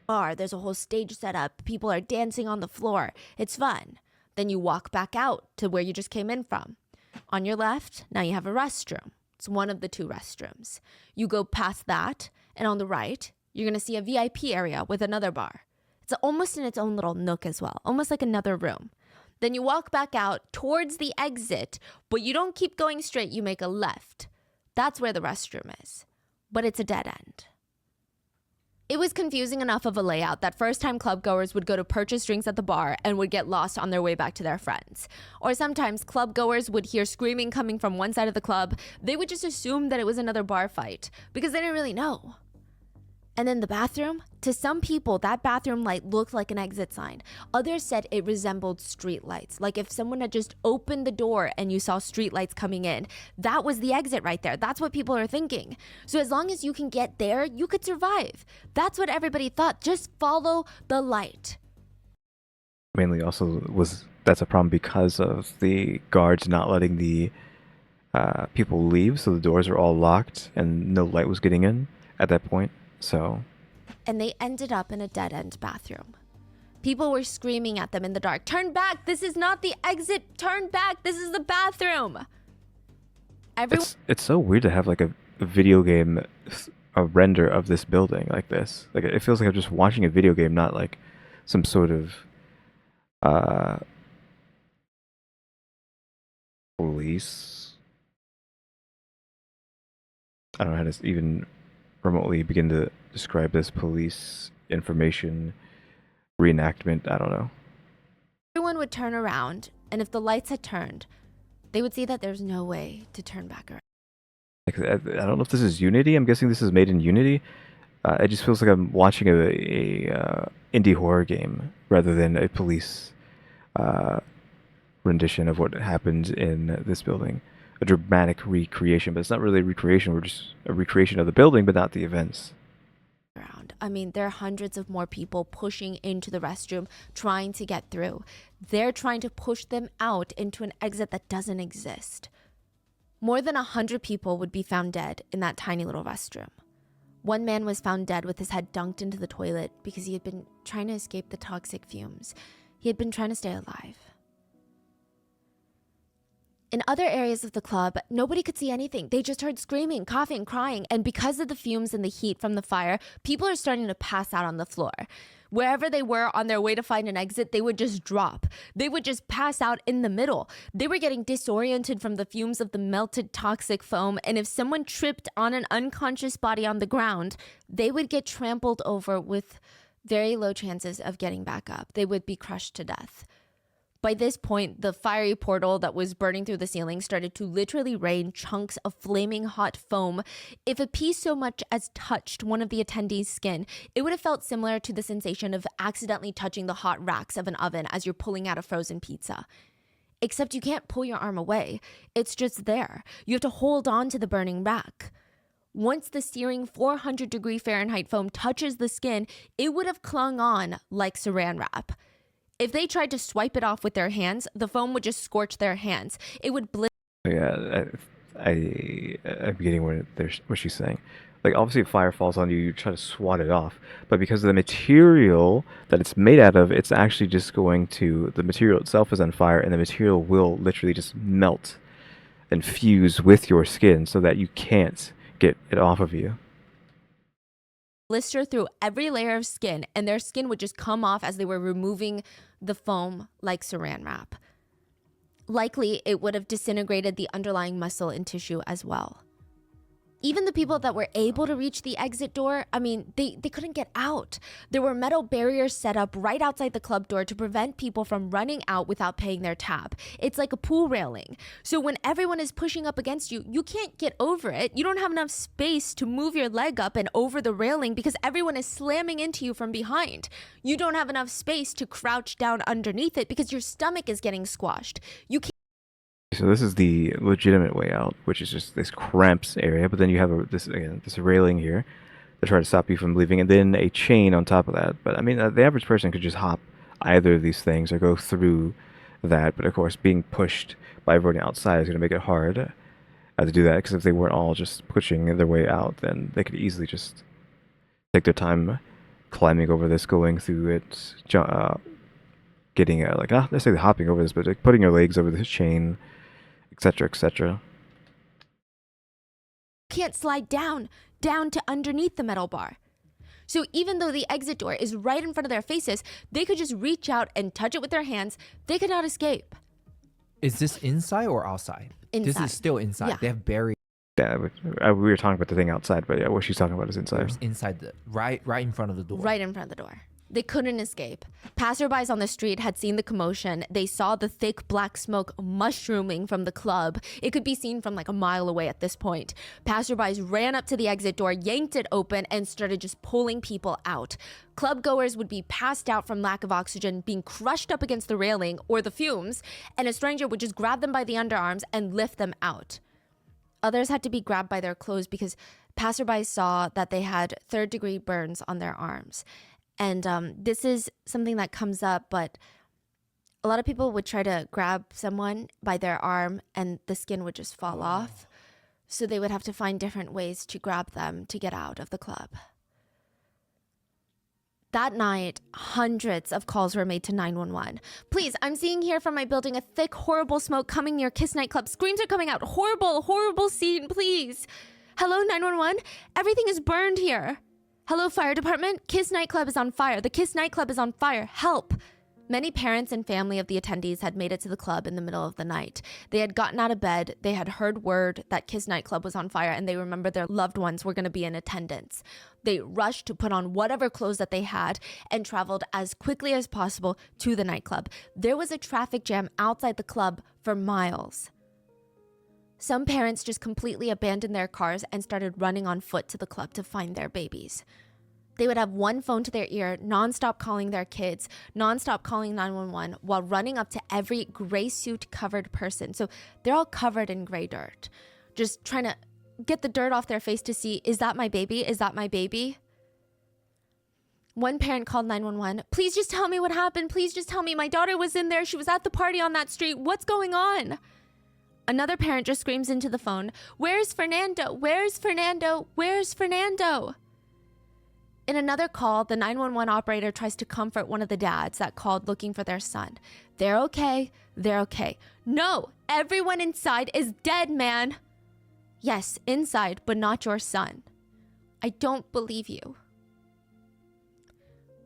There's a whole stage set up. People are dancing on the floor. It's fun. Then you walk back out to where you just came in from. On your left, now you have a restroom. It's one of the two restrooms. You go past that, and on the right, you're going to see a VIP area with another bar. It's almost in its own little nook as well, almost like another room. Then you walk back out towards the exit, but you don't keep going straight, you make a left. That's where the restroom is. But it's a dead end. It was confusing enough of a layout that first-time clubgoers would go to purchase drinks at the bar and would get lost on their way back to their friends. Or sometimes clubgoers would hear screaming coming from one side of the club. They would just assume that it was another bar fight because they didn't really know. And then the bathroom, to some people, that bathroom light looked like an exit sign. Others said it resembled street lights. Like if someone had just opened the door and you saw street lights coming in, that was the exit right there. That's what people are thinking. So as long as you can get there, you could survive. That's what everybody thought. Just follow the light. Mainly also that's a problem because of the guards not letting the people leave, so the doors are all locked and no light was getting in at that point. So, and they ended up in a dead-end bathroom. People were screaming at them in the dark, "Turn back! This is not the exit! Turn back! This is the bathroom!" It's so weird to have like a video game, a render of this building like this. Like it feels like I'm just watching a video game, not like some sort of police. I don't know how to even remotely begin to describe this police information reenactment. I don't know. Everyone would turn around, and if the lights had turned, they would see that there's no way to turn back around. Like, I don't know if this is Unity. I'm guessing this is made in Unity. It just feels like I'm watching a indie horror game rather than a police rendition of what happened in this building. A dramatic recreation, but it's not really a recreation. We're just a recreation of the building, but not the events. I mean, there are hundreds of more people pushing into the restroom, trying to get through. They're trying to push them out into an exit that doesn't exist. More than 100 people would be found dead in that tiny little restroom. One man was found dead with his head dunked into the toilet because he had been trying to escape the toxic fumes. He had been trying to stay alive. In other areas of the club, nobody could see anything. They just heard screaming, coughing, crying. And because of the fumes and the heat from the fire, people are starting to pass out on the floor. Wherever they were on their way to find an exit, they would just drop. They would just pass out in the middle. They were getting disoriented from the fumes of the melted toxic foam. And if someone tripped on an unconscious body on the ground, they would get trampled over with very low chances of getting back up. They would be crushed to death. By this point, the fiery portal that was burning through the ceiling started to literally rain chunks of flaming hot foam. If a piece so much as touched one of the attendees' skin, it would have felt similar to the sensation of accidentally touching the hot racks of an oven as you're pulling out a frozen pizza. Except you can't pull your arm away. It's just there. You have to hold on to the burning rack. Once the searing 400-degree Fahrenheit foam touches the skin, it would have clung on like saran wrap. If they tried to swipe it off with their hands, the foam would just scorch their hands. It would blister. Yeah, I'm getting what she's saying. Like, obviously, if fire falls on you, you try to swat it off. But because of the material that it's made out of, it's actually just the material itself is on fire, and the material will literally just melt and fuse with your skin so that you can't get it off of you. Blister through every layer of skin, and their skin would just come off as they were removing the foam like saran wrap. Likely, it would have disintegrated the underlying muscle and tissue as well. Even the people that were able to reach the exit door, they couldn't get out. There were metal barriers set up right outside the club door to prevent people from running out without paying their tab. It's like a pool railing. So when everyone is pushing up against you, you can't get over it. You don't have enough space to move your leg up and over the railing because everyone is slamming into you from behind. You don't have enough space to crouch down underneath it because your stomach is getting squashed. You can't. So this is the legitimate way out, which is just this cramps area. But then you have this railing here to try to stop you from leaving, and then a chain on top of that. But the average person could just hop either of these things or go through that. But of course, being pushed by everyone outside is going to make it hard to do that. Because if they weren't all just pushing their way out, then they could easily just take their time climbing over this, going through it, getting not necessarily hopping over this, but like putting your legs over this chain, etc., etc. Can't slide down to underneath the metal bar. So even though the exit door is right in front of their faces, they could just reach out and touch it with their hands. They could not escape. Is this inside or outside? Inside. This is still inside. Yeah. They have barriers Yeah, we were talking about the thing outside, but yeah, what she's talking about is inside. inside right in front of the door. Right in front of the door. They couldn't escape. Passerbys on the street had seen the commotion. They saw the thick black smoke mushrooming from the club. It could be seen from like a mile away at this point. Passerbys ran up to the exit door, yanked it open, and started just pulling people out. Club goers would be passed out from lack of oxygen, being crushed up against the railing or the fumes, and a stranger would just grab them by the underarms and lift them out. Others had to be grabbed by their clothes because passerbys saw that they had third-degree burns on their arms. And this is something that comes up, but a lot of people would try to grab someone by their arm and the skin would just fall off. So they would have to find different ways to grab them to get out of the club. That night, hundreds of calls were made to 911. Please, I'm seeing here from my building a thick, horrible smoke coming near Kiss Nightclub. Screams are coming out. Horrible, horrible scene, please. Hello, 911? Everything is burned here. Hello, fire department. Kiss Nightclub is on fire. The Kiss Nightclub is on fire. Help. Many parents and family of the attendees had made it to the club in the middle of the night. They had gotten out of bed. They had heard word that Kiss Nightclub was on fire, and they remembered their loved ones were going to be in attendance. They rushed to put on whatever clothes that they had and traveled as quickly as possible to the nightclub. There was a traffic jam outside the club for miles. Some parents just completely abandoned their cars and started running on foot to the club to find their babies. They would have one phone to their ear, nonstop calling their kids, nonstop calling 911 while running up to every gray suit covered person. So they're all covered in gray dirt, just trying to get the dirt off their face to see, is that my baby? Is that my baby? One parent called 911. Please just tell me what happened. Please just tell me my daughter was in there. She was at the party on that street. What's going on? Another parent just screams into the phone, where's Fernando? Where's Fernando? Where's Fernando? In another call, the 911 operator tries to comfort one of the dads that called looking for their son. They're okay. They're okay. No, everyone inside is dead, man. Yes, inside, but not your son. I don't believe you.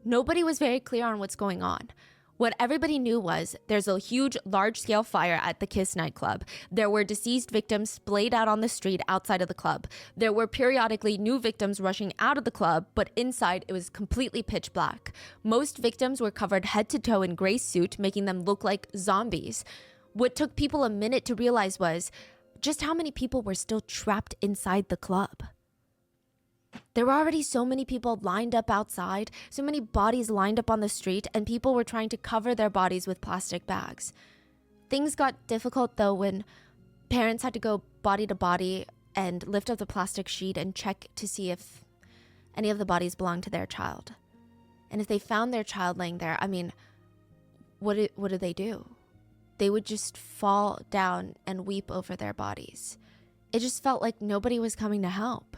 Nobody was very clear on what's going on. What everybody knew was there's a huge, large-scale fire at the Kiss nightclub. There were deceased victims splayed out on the street outside of the club. There were periodically new victims rushing out of the club, but inside it was completely pitch black. Most victims were covered head to toe in gray suit, making them look like zombies. What took people a minute to realize was just how many people were still trapped inside the club. There were already so many people lined up outside, so many bodies lined up on the street, and people were trying to cover their bodies with plastic bags. Things got difficult though when parents had to go body to body and lift up the plastic sheet and check to see if any of the bodies belonged to their child. And if they found their child laying there, I mean, what do they do? They would just fall down and weep over their bodies. It just felt like nobody was coming to help.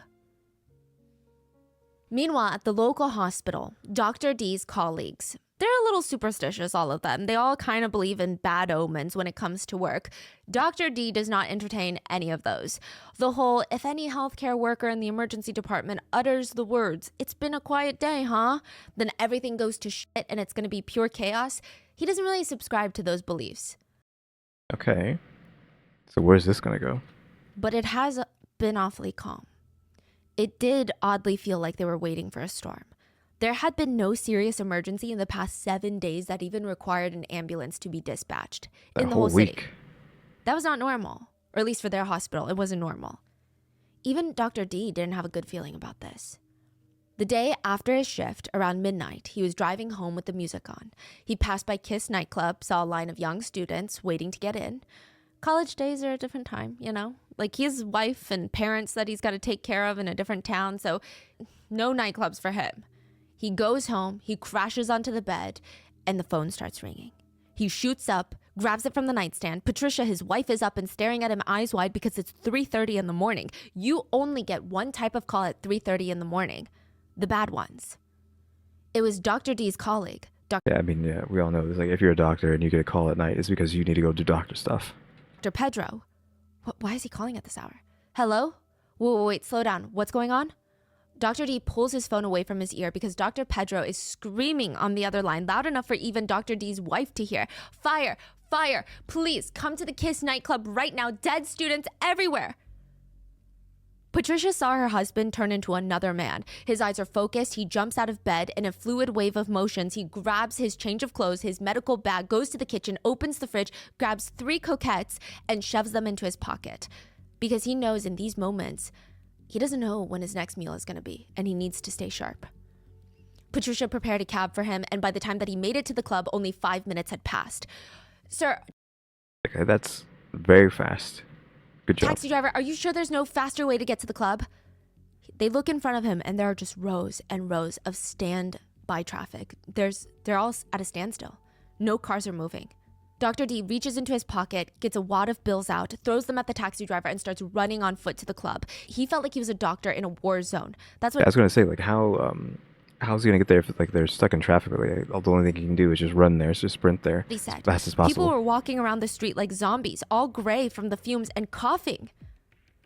Meanwhile, at the local hospital, Dr. D's colleagues, they're a little superstitious, all of them. They all kind of believe in bad omens when it comes to work. Dr. D does not entertain any of those. The whole, if any healthcare worker in the emergency department utters the words, "It's been a quiet day, huh?" then everything goes to shit and it's going to be pure chaos. He doesn't really subscribe to those beliefs. Okay. So where's this going to go? But it has been awfully calm. It did oddly feel like they were waiting for a storm. There had been no serious emergency in the past 7 days that even required an ambulance to be dispatched in the whole city. That was not normal, or at least for their hospital, it wasn't normal. Even Dr. D didn't have a good feeling about this. The day after his shift, around midnight, he was driving home with the music on. He passed by Kiss Nightclub, saw a line of young students waiting to get in. College days are a different time, you know? Like, he has wife and parents that he's got to take care of in a different town, so no nightclubs for him. He goes home, he crashes onto the bed, and the phone starts ringing. He shoots up, grabs it from the nightstand. Patricia, his wife, is up and staring at him eyes wide because it's 3:30 in the morning. You only get one type of call at 3:30 in the morning. The bad ones. It was Dr. D's colleague. Yeah, I mean, yeah, we all know this. Like, if you're a doctor and you get a call at night, it's because you need to go do doctor stuff. Dr. Pedro. Why is he calling at this hour? Hello? Wait, slow down. What's going on? Dr. D pulls his phone away from his ear because Dr. Pedro is screaming on the other line, loud enough for even Dr. D's wife to hear. Fire! Fire! Please, come to the Kiss nightclub right now. Dead students everywhere. Patricia saw her husband turn into another man. His eyes are focused. He jumps out of bed. In a fluid wave of motions, he grabs his change of clothes, his medical bag, goes to the kitchen, opens the fridge, grabs 3 coquettes, and shoves them into his pocket. Because he knows in these moments, he doesn't know when his next meal is going to be, and he needs to stay sharp. Patricia prepared a cab for him, and by the time that he made it to the club, only 5 minutes had passed. Sir. Okay, that's very fast. Good job. Taxi driver, are you sure there's no faster way to get to the club? They look in front of him, and there are just rows and rows of standby traffic. They're all at a standstill. No cars are moving. Dr. D reaches into his pocket, gets a wad of bills out, throws them at the taxi driver, and starts running on foot to the club. He felt like he was a doctor in a war zone. That's what I was gonna say, like, how's he gonna get there if like they're stuck in traffic? Like, the only thing he can do is just run there, just sprint there he said. as fast as possible. People were walking around the street like zombies, all gray from the fumes and coughing.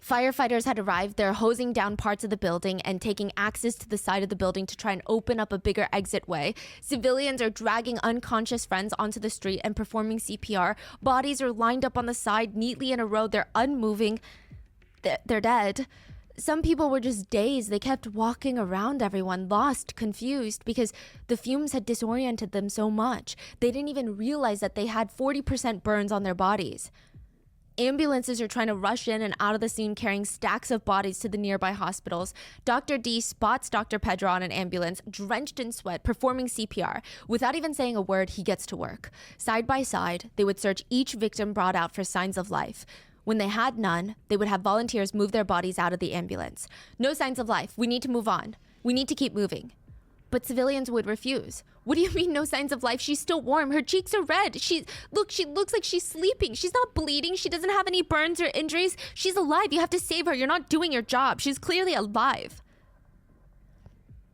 Firefighters had arrived. They're hosing down parts of the building and taking axes to the side of the building to try and open up a bigger exit way. Civilians are dragging unconscious friends onto the street and performing CPR. Bodies are lined up on the side neatly in a row. They're unmoving. They're dead. Some people were just dazed. They kept walking around everyone, lost, confused, because the fumes had disoriented them so much. They didn't even realize that they had 40% burns on their bodies. Ambulances are trying to rush in and out of the scene carrying stacks of bodies to the nearby hospitals. Dr. D spots Dr. Pedro on an ambulance, drenched in sweat, performing CPR. Without even saying a word, he gets to work. Side by side, they would search each victim brought out for signs of life. When they had none, they would have volunteers move their bodies out of the ambulance. No signs of life. We need to move on. We need to keep moving. But civilians would refuse. What do you mean no signs of life? She's still warm. Her cheeks are red. She looks like she's sleeping. She's not bleeding. She doesn't have any burns or injuries. She's alive. You have to save her. You're not doing your job. She's clearly alive.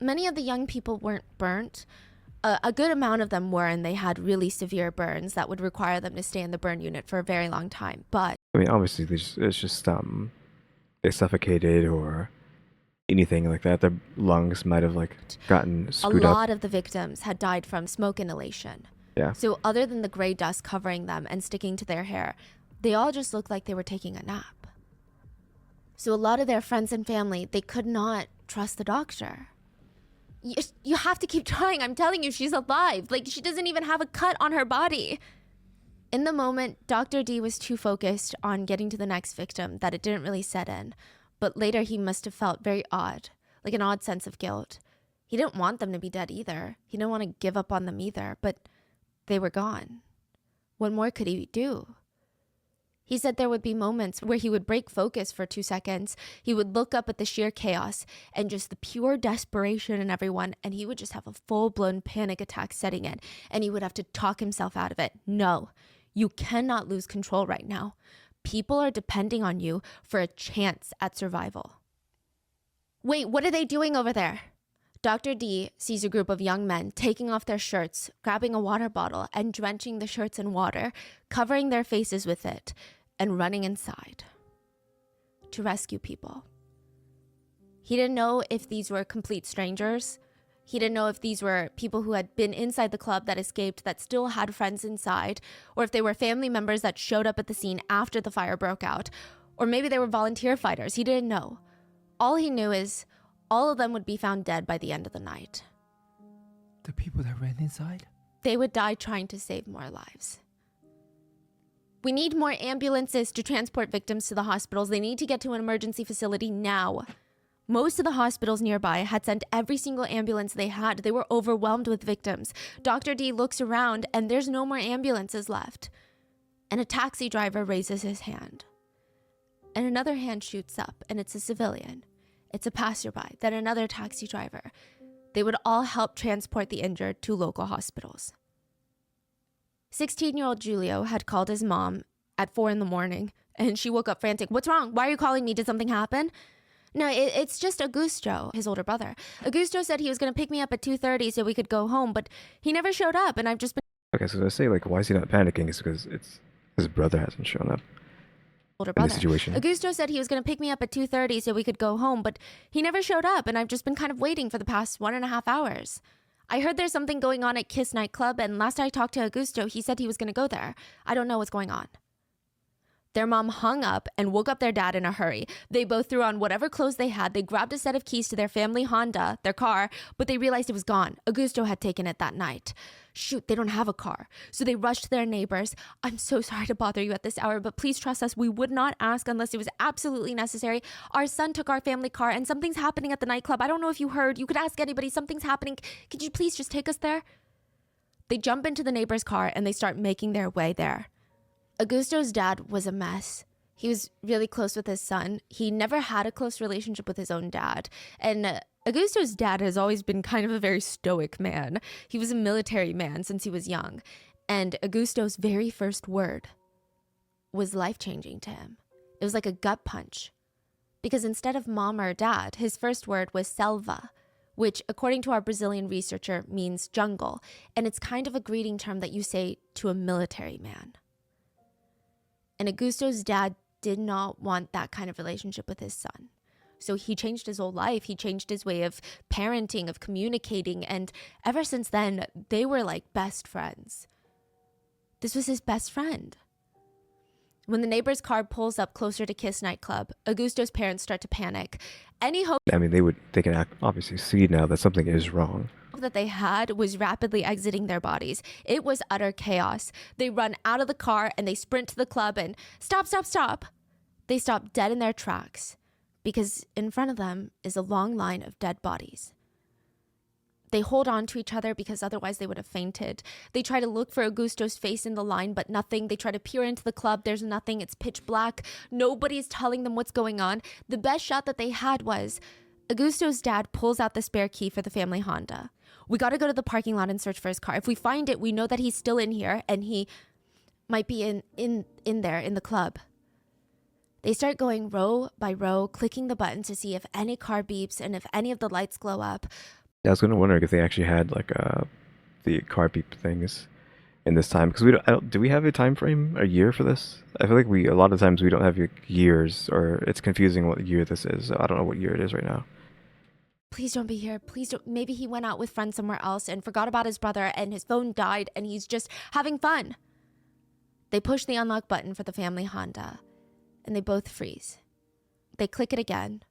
Many of the young people weren't burnt. A good amount of them were, and they had really severe burns that would require them to stay in the burn unit for a very long time. But I mean, obviously, it's just they suffocated or anything like that. Their lungs might have like gotten screwed a up. lot of the victims had died from smoke inhalation. Yeah. So other than the gray dust covering them and sticking to their hair, they all just looked like they were taking a nap. So a lot of their friends and family, they could not trust the doctor. You have to keep trying. I'm telling you, she's alive. Like, she doesn't even have a cut on her body. In the moment, Dr. D was too focused on getting to the next victim that it didn't really set in. But later he must have felt very odd, like an odd sense of guilt. He didn't want them to be dead either. He didn't want to give up on them either, but they were gone. What more could he do? He said there would be moments where he would break focus for 2 seconds. He would look up at the sheer chaos and just the pure desperation in everyone, and he would just have a full-blown panic attack setting in, and he would have to talk himself out of it. No, you cannot lose control right now. People are depending on you for a chance at survival. Wait, what are they doing over there? Dr. D sees a group of young men taking off their shirts, grabbing a water bottle and drenching the shirts in water, covering their faces with it, and running inside to rescue people. He didn't know if these were complete strangers. He didn't know if these were people who had been inside the club that escaped that still had friends inside, or if they were family members that showed up at the scene after the fire broke out, or maybe they were volunteer fighters. He didn't know. All he knew is all of them would be found dead by the end of the night. The people that ran inside? They would die trying to save more lives. We need more ambulances to transport victims to the hospitals. They need to get to an emergency facility now. Most of the hospitals nearby had sent every single ambulance they had. They were overwhelmed with victims. Dr. D looks around and there's no more ambulances left. And a taxi driver raises his hand. And another hand shoots up, and it's a civilian. It's a passerby, then another taxi driver. They would all help transport the injured to local hospitals. 16-year-old Julio had called his mom at 4 a.m, and she woke up frantic. What's wrong? Why are you calling me? Did something happen? No, it's just Augusto, his older brother. Augusto said he was going to pick me up at 2:30 so we could go home, but he never showed up, and I've just been... Okay, so I say, like, why is he not panicking? It's because his brother hasn't shown up. Older In the brother. situation. Augusto said he was going to pick me up at 2:30 so we could go home, but he never showed up, and I've just been kind of waiting for the past 1.5 hours. I heard there's something going on at Kiss Nightclub, and last I talked to Augusto, he said he was going to go there. I don't know what's going on. Their mom hung up and woke up their dad in a hurry. They both threw on whatever clothes they had. They grabbed a set of keys to their family Honda, their car, but they realized it was gone. Augusto had taken it that night. Shoot, they don't have a car. So they rushed to their neighbors. I'm so sorry to bother you at this hour, but please trust us. We would not ask unless it was absolutely necessary. Our son took our family car and something's happening at the nightclub. I don't know if you heard. You could ask anybody. Something's happening. Could you please just take us there? They jump into the neighbor's car and they start making their way there. Augusto's dad was a mess. He was really close with his son. He never had a close relationship with his own dad. And Augusto's dad has always been kind of a very stoic man. He was a military man since he was young. And Augusto's very first word was life-changing to him. It was like a gut punch. Because instead of mom or dad, his first word was selva, which, according to our Brazilian researcher, means jungle. And it's kind of a greeting term that you say to a military man. And Augusto's dad did not want that kind of relationship with his son. So he changed his whole life. He changed his way of parenting, of communicating. And ever since then, they were like best friends. This was his best friend. When the neighbor's car pulls up closer to Kiss Nightclub, Augusto's parents start to panic. Any hope I mean, they can obviously see now that something is wrong. that they had was rapidly exiting their bodies. It was utter chaos. They run out of the car and they sprint to the club and stop. They stop dead in their tracks because in front of them is a long line of dead bodies. They hold on to each other because otherwise they would have fainted. They try to look for Augusto's face in the line, but nothing. They try to peer into the club. There's nothing. It's pitch black. Nobody's telling them what's going on. The best shot that they had was Augusto's dad pulls out the spare key for the family Honda. We got to go to the parking lot and search for his car. If we find it, we know that he's still in here and he might be in there in the club. They start going row by row, clicking the button to see if any car beeps and if any of the lights glow up. I was gonna wonder if they actually had like the car beep things in this time, because do we have a time frame, a year for this? I feel like a lot of times we don't have years, or it's confusing what year this is. I don't know what year it is right now. Please don't be here. Please don't. Maybe he went out with friends somewhere else and forgot about his brother and his phone died and he's just having fun. They push the unlock button for the family Honda and they both freeze. They click it again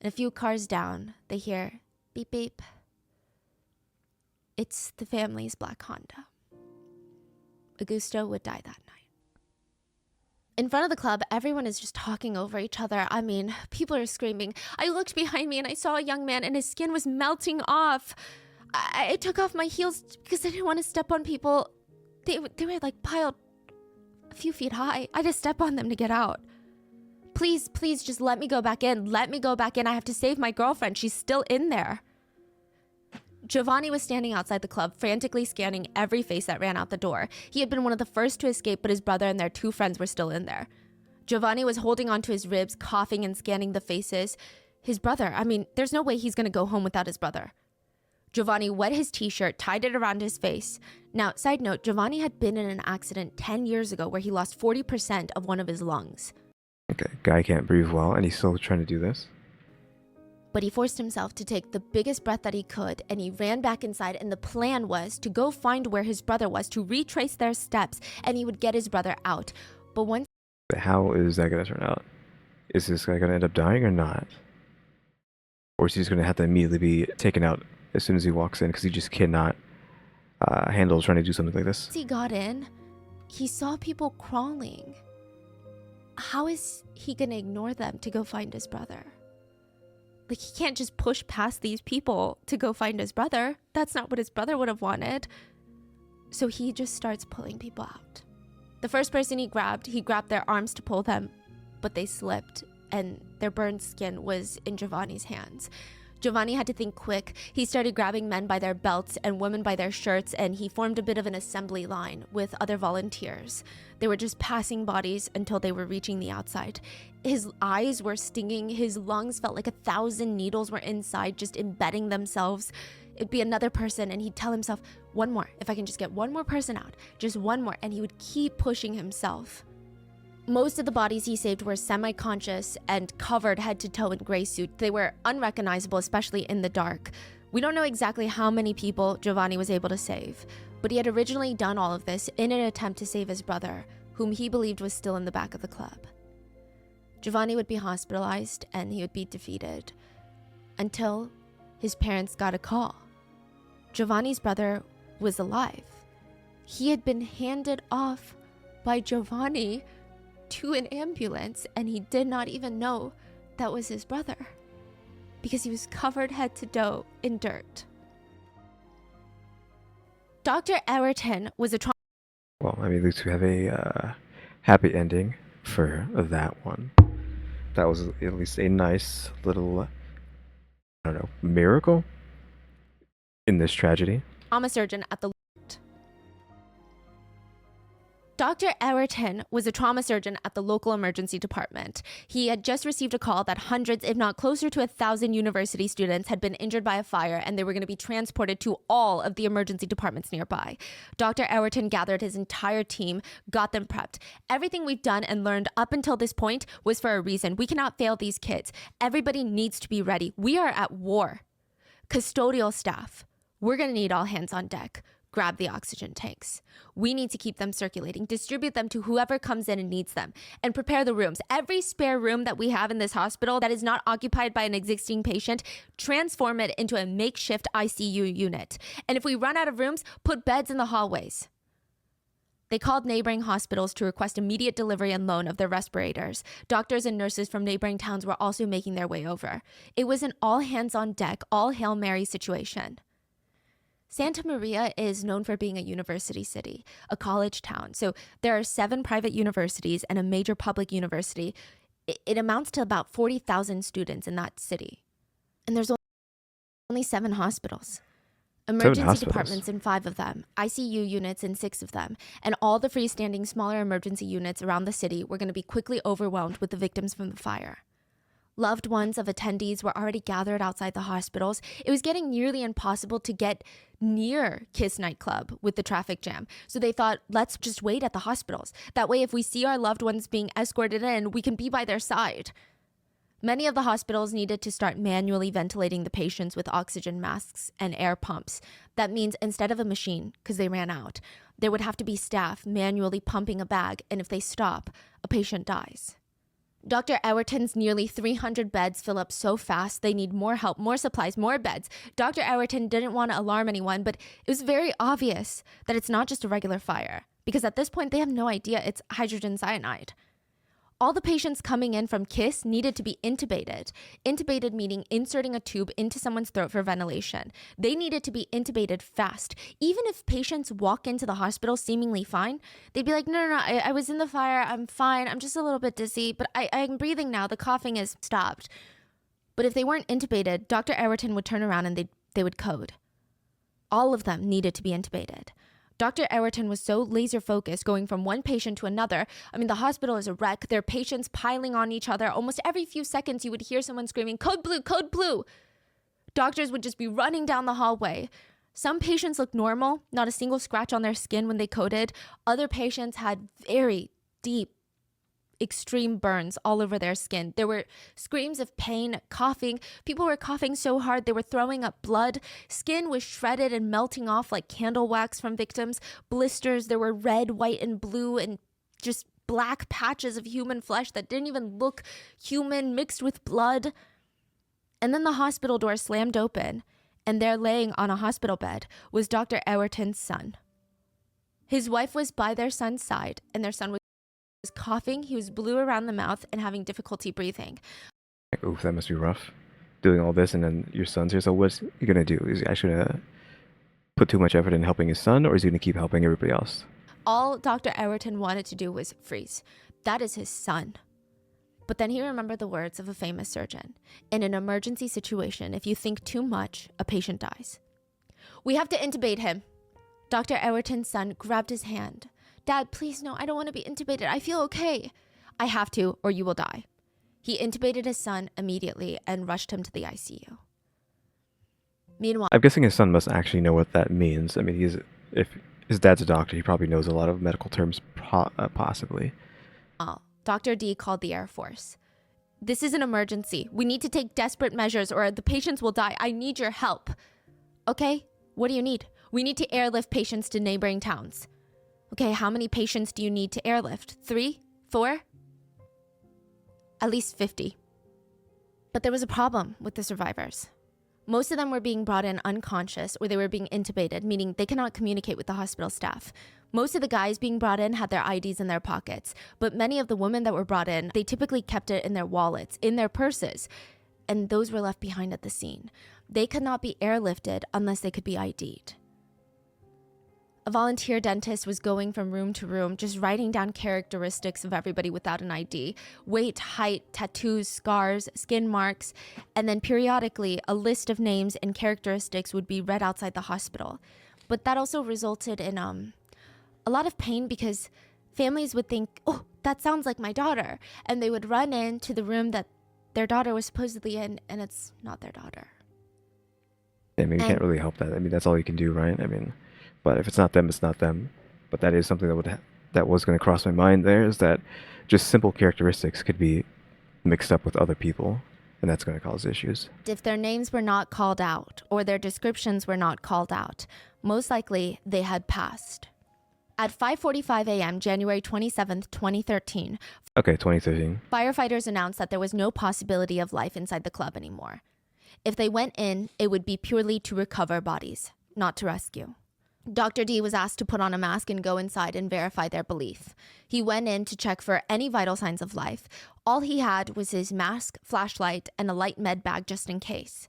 and a few cars down, they hear beep beep. It's the family's black Honda. Augusto would die that night. In front of the club, everyone is just talking over each other. I mean, people are screaming. I looked behind me and I saw a young man and his skin was melting off. I took off my heels because I didn't want to step on people. They were like piled a few feet high. I had to step on them to get out. Please, please, just let me go back in. Let me go back in. I have to save my girlfriend. She's still in there. Giovanni was standing outside the club, frantically scanning every face that ran out the door. He had been one of the first to escape, but his brother and their 2 friends were still in there. Giovanni was holding onto his ribs, coughing and scanning the faces. His brother, there's no way he's going to go home without his brother. Giovanni wet his t-shirt, tied it around his face. Now, side note, Giovanni had been in an accident 10 years ago where he lost 40% of one of his lungs. Okay, guy can't breathe well, and he's still trying to do this. But he forced himself to take the biggest breath that he could, and he ran back inside, and the plan was to go find where his brother was, to retrace their steps, and he would get his brother out. But once... How is that going to turn out? Is this guy going to end up dying or not? Or is he just going to have to immediately be taken out as soon as he walks in, because he just cannot handle trying to do something like this? Once he got in, he saw people crawling. How is he going to ignore them to go find his brother? Like, he can't just push past these people to go find his brother. That's not what his brother would have wanted. So he just starts pulling people out. The first person he grabbed their arms to pull them, but they slipped, and their burned skin was in Giovanni's hands. Giovanni had to think quick. He started grabbing men by their belts and women by their shirts, and he formed a bit of an assembly line with other volunteers. They were just passing bodies until they were reaching the outside. His eyes were stinging. His lungs felt like 1,000 needles were inside, just embedding themselves. It'd be another person, and he'd tell himself, one more. If I can just get one more person out, just one more. And he would keep pushing himself. Most of the bodies he saved were semi-conscious and covered head to toe in gray suit. They were unrecognizable, especially in the dark. We don't know exactly how many people Giovanni was able to save, but he had originally done all of this in an attempt to save his brother, whom he believed was still in the back of the club. Giovanni would be hospitalized and he would be defeated until his parents got a call. Giovanni's brother was alive. He had been handed off by Giovanni to an ambulance, and he did not even know that was his brother because he was covered head to toe in dirt. Dr. Ayrton was a trauma... Well, at least we have a happy ending for that one. That was at least a nice little, miracle in this tragedy. trauma surgeon at the... Dr. Ayrton was a trauma surgeon at the local emergency department. He had just received a call that hundreds, if not closer to 1,000 university students had been injured by a fire, and they were going to be transported to all of the emergency departments nearby. Dr. Ayrton gathered his entire team, got them prepped. Everything we've done and learned up until this point was for a reason. We cannot fail these kids. Everybody needs to be ready. We are at war. Custodial staff, we're going to need all hands on deck. Grab the oxygen tanks. We need to keep them circulating, distribute them to whoever comes in and needs them, and prepare the rooms. Every spare room that we have in this hospital that is not occupied by an existing patient, transform it into a makeshift ICU unit. And if we run out of rooms, put beds in the hallways. They called neighboring hospitals to request immediate delivery and loan of their respirators. Doctors and nurses from neighboring towns were also making their way over. It was an all hands on deck, all Hail Mary situation. Santa Maria is known for being a university city, a college town. So there are 7 private universities and a major public university. It amounts to about 40,000 students in that city. And there's only 7 hospitals. Emergency departments in 5 of them, ICU units in 6 of them, and all the freestanding smaller emergency units around the city were going to be quickly overwhelmed with the victims from the fire. Loved ones of attendees were already gathered outside the hospitals. It was getting nearly impossible to get near Kiss Nightclub with the traffic jam. So they thought, let's just wait at the hospitals. That way, if we see our loved ones being escorted in, we can be by their side. Many of the hospitals needed to start manually ventilating the patients with oxygen masks and air pumps. That means instead of a machine, because they ran out, there would have to be staff manually pumping a bag, and if they stop, a patient dies. Dr. Ayrton's nearly 300 beds fill up so fast they need more help, more supplies, more beds. Dr. Ayrton didn't want to alarm anyone, but it was very obvious that it's not just a regular fire, because at this point they have no idea it's hydrogen cyanide. All the patients coming in from KISS needed to be intubated. Intubated meaning inserting a tube into someone's throat for ventilation. They needed to be intubated fast. Even if patients walk into the hospital seemingly fine, they'd be like, no, I was in the fire, I'm fine, I'm just a little bit dizzy, but I'm breathing now, the coughing is stopped. But if they weren't intubated, Dr. Ayrton would turn around and they would code. All of them needed to be intubated. Dr. Ayrton was so laser focused going from one patient to another. I mean, the hospital is a wreck. There are patients piling on each other. Almost every few seconds, you would hear someone screaming, "Code blue, code blue." Doctors would just be running down the hallway. Some patients looked normal, not a single scratch on their skin when they coded. Other patients had very deep, extreme burns all over their skin. There were screams of pain, coughing. People were coughing so hard they were throwing up blood. Skin was shredded and melting off like candle wax from victims. Blisters, there were red, white, and blue, and just black patches of human flesh that didn't even look human, mixed with blood. And then the hospital door slammed open, and there laying on a hospital bed was Dr. Ayrton's son. His wife was by their son's side, and their son was coughing, he was blue around the mouth, and having difficulty breathing. Like, oof, that must be rough. Doing all this and then your son's here. So what's he gonna do? Is he actually gonna put too much effort in helping his son, or is he gonna keep helping everybody else? All Dr. Ayrton wanted to do was freeze. That is his son. But then he remembered the words of a famous surgeon. In an emergency situation, if you think too much, a patient dies. We have to intubate him. Dr. Ayrton's son grabbed his hand. Dad, please no, I don't want to be intubated. I feel okay. I have to, or you will die. He intubated his son immediately and rushed him to the ICU. Meanwhile, I'm guessing his son must actually know what that means. I mean, if his dad's a doctor, he probably knows a lot of medical terms, possibly. Dr. D called the Air Force. This is an emergency. We need to take desperate measures or the patients will die. I need your help. Okay, what do you need? We need to airlift patients to neighboring towns. Okay, how many patients do you need to airlift? 3? 4? At least 50. But there was a problem with the survivors. Most of them were being brought in unconscious or they were being intubated, meaning they cannot communicate with the hospital staff. Most of the guys being brought in had their IDs in their pockets, but many of the women that were brought in, they typically kept it in their wallets, in their purses, and those were left behind at the scene. They could not be airlifted unless they could be ID'd. A volunteer dentist was going from room to room, just writing down characteristics of everybody without an ID. Weight, height, tattoos, scars, skin marks, and then periodically a list of names and characteristics would be read outside the hospital. But that also resulted in a lot of pain because families would think, oh, that sounds like my daughter. And they would run into the room that their daughter was supposedly in, and it's not their daughter. I mean, you can't really help that. I mean, that's all you can do, right? I mean, but if it's not them, it's not them. But that is something that was going to cross my mind there, is that just simple characteristics could be mixed up with other people, and that's going to cause issues. If their names were not called out or their descriptions were not called out, most likely they had passed. At 5:45 a.m., January 27th, 2013, Okay, 2013. firefighters announced that there was no possibility of life inside the club anymore. If they went in, it would be purely to recover bodies, not to rescue. Dr. D was asked to put on a mask and go inside and verify their belief. He went in to check for any vital signs of life. All he had was his mask, flashlight, and a light med bag just in case.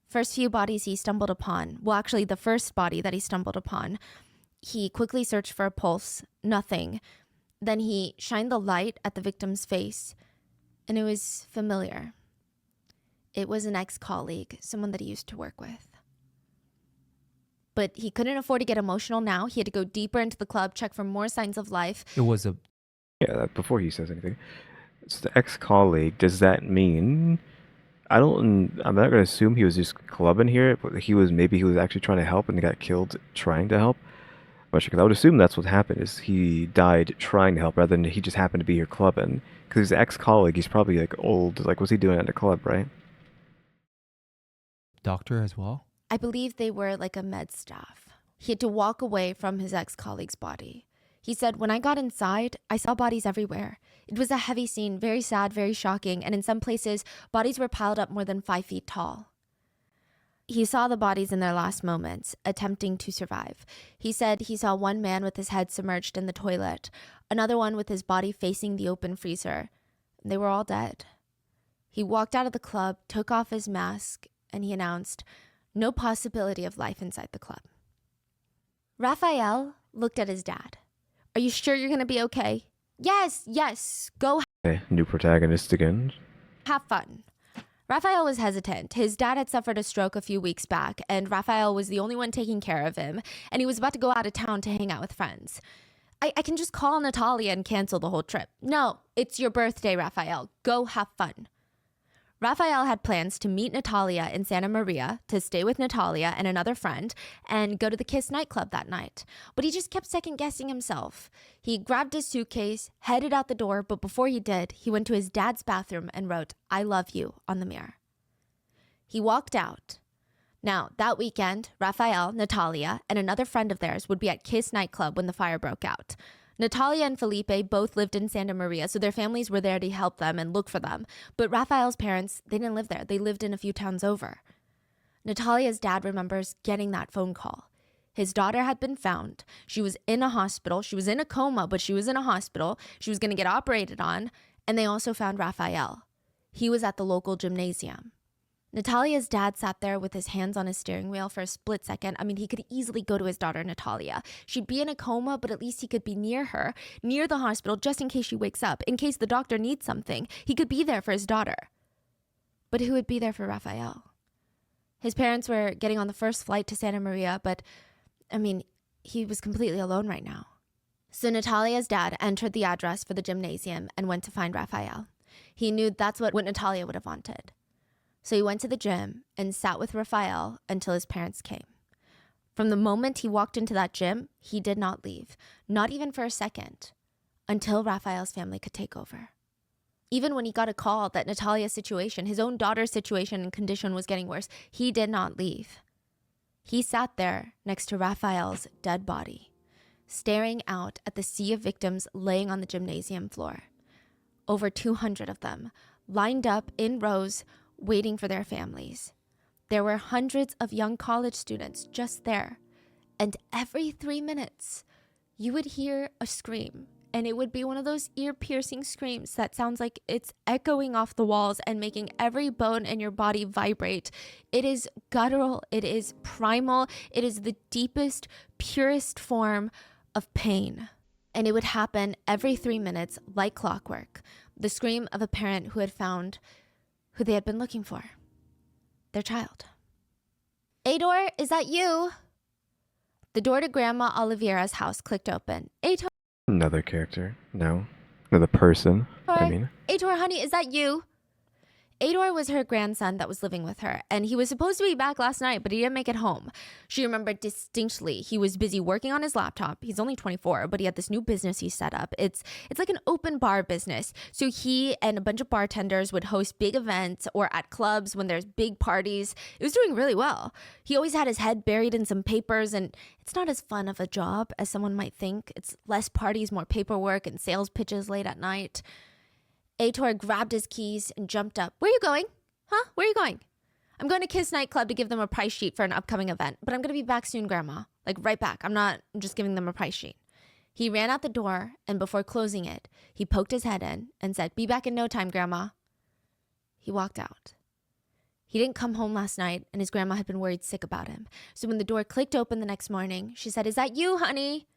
First few bodies he stumbled upon, well, actually the first body that he stumbled upon, he quickly searched for a pulse, nothing. Then he shined the light at the victim's face, and it was familiar. It was an ex-colleague, someone that he used to work with. But he couldn't afford to get emotional now. He had to go deeper into the club, check for more signs of life. It was a Yeah, before he says anything. It's the ex-colleague. Does that mean... I'm not going to assume he was just clubbing here, but maybe he was actually trying to help and he got killed trying to help. Because I would assume that's what happened, is he died trying to help rather than he just happened to be here clubbing. Because he's an ex-colleague, he's probably like old. Like, what's he doing at the club, right? doctor as well. I believe they were like a med staff. He had to walk away from his ex-colleague's body. He said, when I got inside, I saw bodies everywhere. It was a heavy scene, very sad, very shocking, and in some places, bodies were piled up more than 5 feet tall. He saw the bodies in their last moments, attempting to survive. He said he saw one man with his head submerged in the toilet, another one with his body facing the open freezer. They were all dead. He walked out of the club, took off his mask, and he announced, "No possibility of life inside the club." Raphael looked at his dad. "Are you sure you're going to be okay?" Yes, go Okay, new protagonist again. have fun." Raphael was hesitant. His dad had suffered a stroke a few weeks back, and Raphael was the only one taking care of him, and he was about to go out of town to hang out with friends. I can just call Natalia and cancel the whole trip. "No, it's your birthday, Raphael. Go have fun." Raphael had plans to meet Natalia in Santa Maria, to stay with Natalia and another friend, and go to the Kiss nightclub that night. But he just kept second-guessing himself. He grabbed his suitcase, headed out the door, but before he did, he went to his dad's bathroom and wrote, "I love you," on the mirror. He walked out. Now, that weekend, Raphael, Natalia, and another friend of theirs would be at Kiss nightclub when the fire broke out. Natalia and Felipe both lived in Santa Maria, so their families were there to help them and look for them. But Raphael's parents, they didn't live there. They lived in a few towns over. Natalia's dad remembers getting that phone call. His daughter had been found. She was in a hospital. She was in a coma, but she was in a hospital. She was going to get operated on. And they also found Raphael. He was at the local gymnasium. Natalia's dad sat there with his hands on his steering wheel for a split second. I mean, he could easily go to his daughter, Natalia. She'd be in a coma, but at least he could be near her, near the hospital, just in case she wakes up, in case the doctor needs something. He could be there for his daughter. But who would be there for Raphael? His parents were getting on the first flight to Santa Maria, but, I mean, he was completely alone right now. So Natalia's dad entered the address for the gymnasium and went to find Raphael. He knew that's what Natalia would have wanted. So he went to the gym and sat with Raphael until his parents came. From the moment he walked into that gym, he did not leave, not even for a second, until Raphael's family could take over. Even when he got a call that Natalia's situation, his own daughter's situation and condition was getting worse, he did not leave. He sat there next to Raphael's dead body, staring out at the sea of victims laying on the gymnasium floor. Over 200 of them, lined up in rows, waiting for their families. There were hundreds of young college students just there. And every 3 minutes, you would hear a scream. And it would be one of those ear-piercing screams that sounds like it's echoing off the walls and making every bone in your body vibrate. It is guttural. It is primal. It is the deepest, purest form of pain. And it would happen every 3 minutes like clockwork. The scream of a parent who had found who they had been looking for. Their child. "Ador, is that you?" The door to Grandma Oliveira's house clicked open. "Ador, Another character. No. Another person. I mean. Ador, honey, is that you?" Ador was her grandson that was living with her, and he was supposed to be back last night, but he didn't make it home. She remembered distinctly he was busy working on his laptop. He's only 24, but he had this new business he set up. It's like an open bar business. So he and a bunch of bartenders would host big events or at clubs when there's big parties. It was doing really well. He always had his head buried in some papers, and it's not as fun of a job as someone might think. It's less parties, more paperwork, and sales pitches late at night. Ator grabbed his keys and jumped up. "Where are you going? Huh? Where are you going?" "I'm going to Kiss nightclub to give them a price sheet for an upcoming event, but I'm going to be back soon, Grandma. Like right back. I'm just giving them a price sheet." He ran out the door, and before closing it, he poked his head in and said, "Be back in no time, Grandma." He walked out. He didn't come home last night, and his grandma had been worried sick about him. So when the door clicked open the next morning, she said, "Is that you, honey?"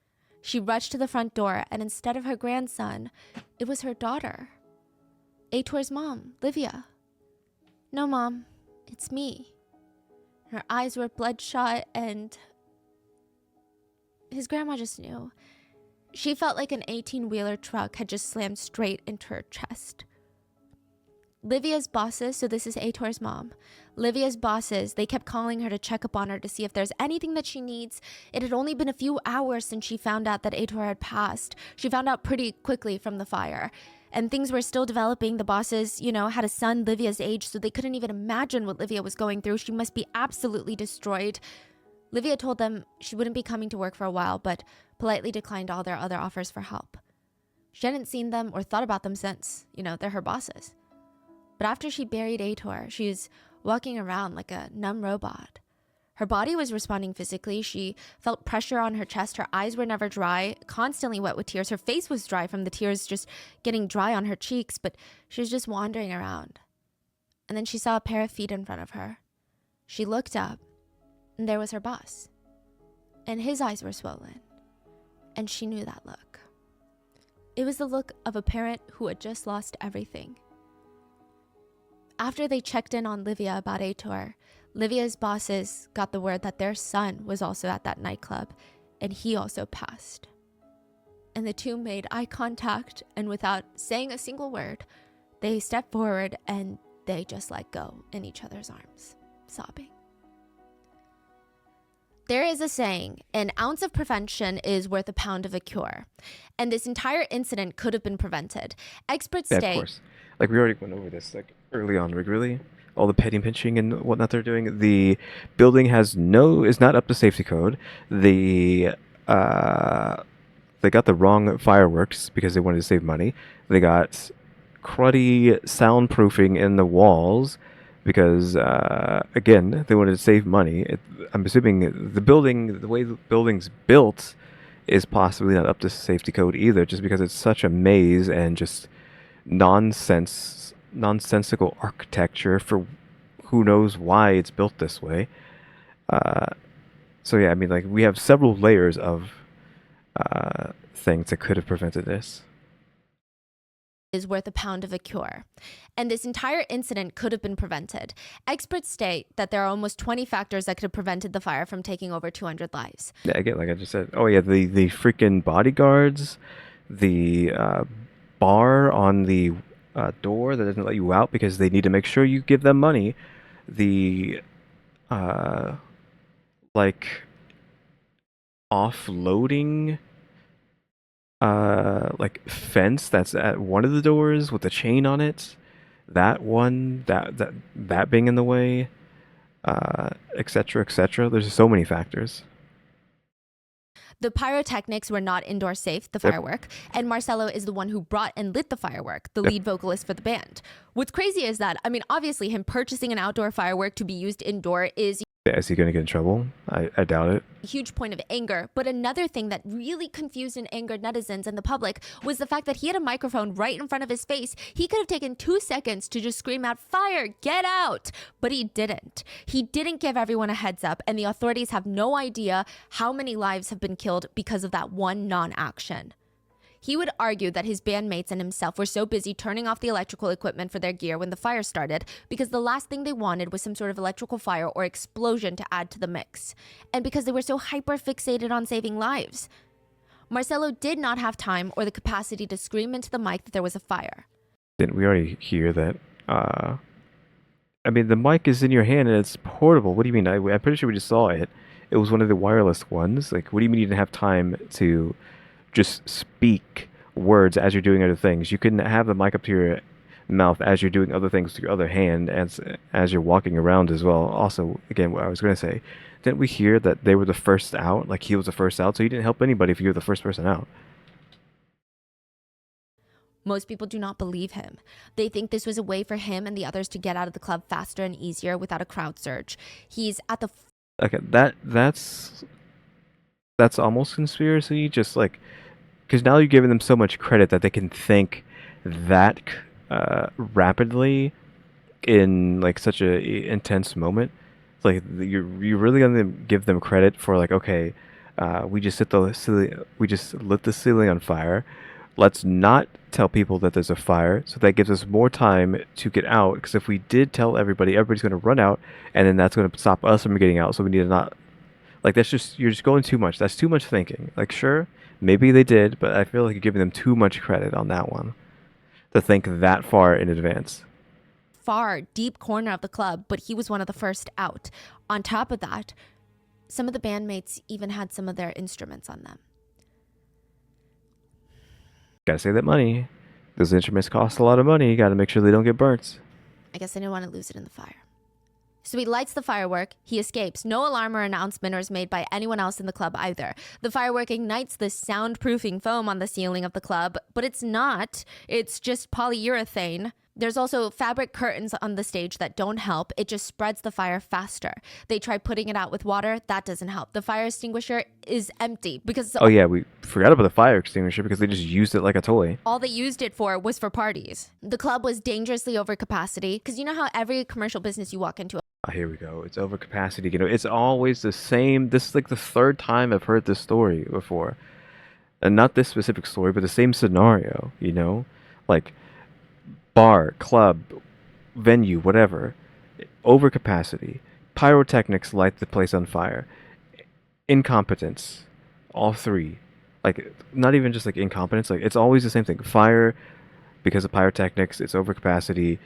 She rushed to the front door, and instead of her grandson, it was her daughter. Ator's mom, Livia. "No, Mom, it's me." Her eyes were bloodshot, and his grandma just knew. She felt like an 18-wheeler truck had just slammed straight into her chest. Livia's bosses, so this is Ator's mom, Livia's bosses, they kept calling her to check up on her to see if there's anything that she needs. It had only been a few hours since she found out that Ator had passed. She found out pretty quickly from the fire. And things were still developing. The bosses, had a son Livia's age, so they couldn't even imagine what Livia was going through. She must be absolutely destroyed. Livia told them she wouldn't be coming to work for a while, but politely declined all their other offers for help. She hadn't seen them or thought about them since, they're her bosses. But after she buried Ator, she's walking around like a numb robot. Her body was responding physically. She felt pressure on her chest. Her eyes were never dry, constantly wet with tears. Her face was dry from the tears just getting dry on her cheeks, but she was just wandering around. And then she saw a pair of feet in front of her. She looked up, and there was her boss. And his eyes were swollen. And she knew that look. It was the look of a parent who had just lost everything. After they checked in on Livia about Aitor, Livia's bosses got the word that their son was also at that nightclub, and he also passed. And the two made eye contact, and without saying a single word, they stepped forward and they just let go in each other's arms, sobbing. There is a saying, an ounce of prevention is worth a pound of a cure. And this entire incident could have been prevented. Experts Yeah, state... of course. Like, we already went over this, like, early on, like, really? All the petty pinching and whatnot they're doing. The building is not up to safety code. They got the wrong fireworks because they wanted to save money. They got cruddy soundproofing in the walls because, again, they wanted to save money. I'm assuming the way the building's built is possibly not up to safety code either, just because it's such a maze and just nonsensical architecture for who knows why it's built this way. So yeah, I mean, like, we have several layers of things that could have prevented this. Is worth a pound of a cure. And this entire incident could have been prevented. Experts state that there are almost 20 factors that could have prevented the fire from taking over 200 lives. Yeah, again, like I just said, oh yeah, the freaking bodyguards, the bar on the door that doesn't let you out because they need to make sure you give them money, the like offloading like fence that's at one of the doors with the chain on it, that one, that being in the way, etc., etc. There's so many factors. The pyrotechnics were not indoor safe, the firework, and Marcelo is the one who brought and lit the firework, the lead vocalist for the band. What's crazy is that, I mean, obviously him purchasing an outdoor firework to be used indoor is... Is he going to get in trouble? I doubt it. A huge point of anger. But another thing that really confused and angered netizens and the public was the fact that he had a microphone right in front of his face. He could have taken 2 seconds to just scream out, "Fire, get out!" But he didn't. He didn't give everyone a heads up, and the authorities have no idea how many lives have been killed because of that one non-action. He would argue that his bandmates and himself were so busy turning off the electrical equipment for their gear when the fire started because the last thing they wanted was some sort of electrical fire or explosion to add to the mix, and because they were so hyper-fixated on saving lives. Marcelo did not have time or the capacity to scream into the mic that there was a fire. Didn't we already hear that? I mean, the mic is in your hand and it's portable. What do you mean? I'm pretty sure we just saw it. It was one of the wireless ones. Like, what do you mean you didn't have time to just speak words as you're doing other things? You can have the mic up to your mouth as you're doing other things with your other hand as you're walking around as well. Also, again, what I was going to say, didn't we hear that they were the first out? Like, he was the first out, so you didn't help anybody if you were the first person out. Most people do not believe him. They think this was a way for him and the others to get out of the club faster and easier without a crowd surge. He's at the... Okay, that's almost conspiracy, just like, because now you're giving them so much credit that they can think that rapidly in like such a intense moment. It's like you're really gonna give them credit for, like, okay, we just lit the ceiling on fire. Let's not tell people that there's a fire, so that gives us more time to get out. Because if we did tell everybody, everybody's gonna run out, and then that's gonna stop us from getting out. So we need to not. Like, you're just going too much. That's too much thinking. Like, sure, maybe they did, but I feel like you're giving them too much credit on that one to think that far in advance. Far, deep corner of the club, but he was one of the first out. On top of that, some of the bandmates even had some of their instruments on them. Gotta save that money. Those instruments cost a lot of money. You gotta make sure they don't get burnt. I guess they didn't want to lose it in the fire. So he lights the firework, he escapes. No alarm or announcement is made by anyone else in the club either. The firework ignites the soundproofing foam on the ceiling of the club, but it's not. It's just polyurethane. There's also fabric curtains on the stage that don't help. It just spreads the fire faster. They try putting it out with water. That doesn't help. The fire extinguisher is empty because Oh yeah, we forgot about the fire extinguisher because they just used it like a toy. all they used it for was for parties. The club was dangerously over capacity because you know how every commercial business you walk into, Oh, here we go. It's over capacity. You know, it's always the same. This is like the third time I've heard this story before. And not this specific story, but the same scenario, you know? Like bar, club, venue, whatever. Overcapacity. Pyrotechnics light the place on fire. Incompetence. All three. Like not even just like incompetence, like it's always the same thing. Fire because of pyrotechnics, it's overcapacity.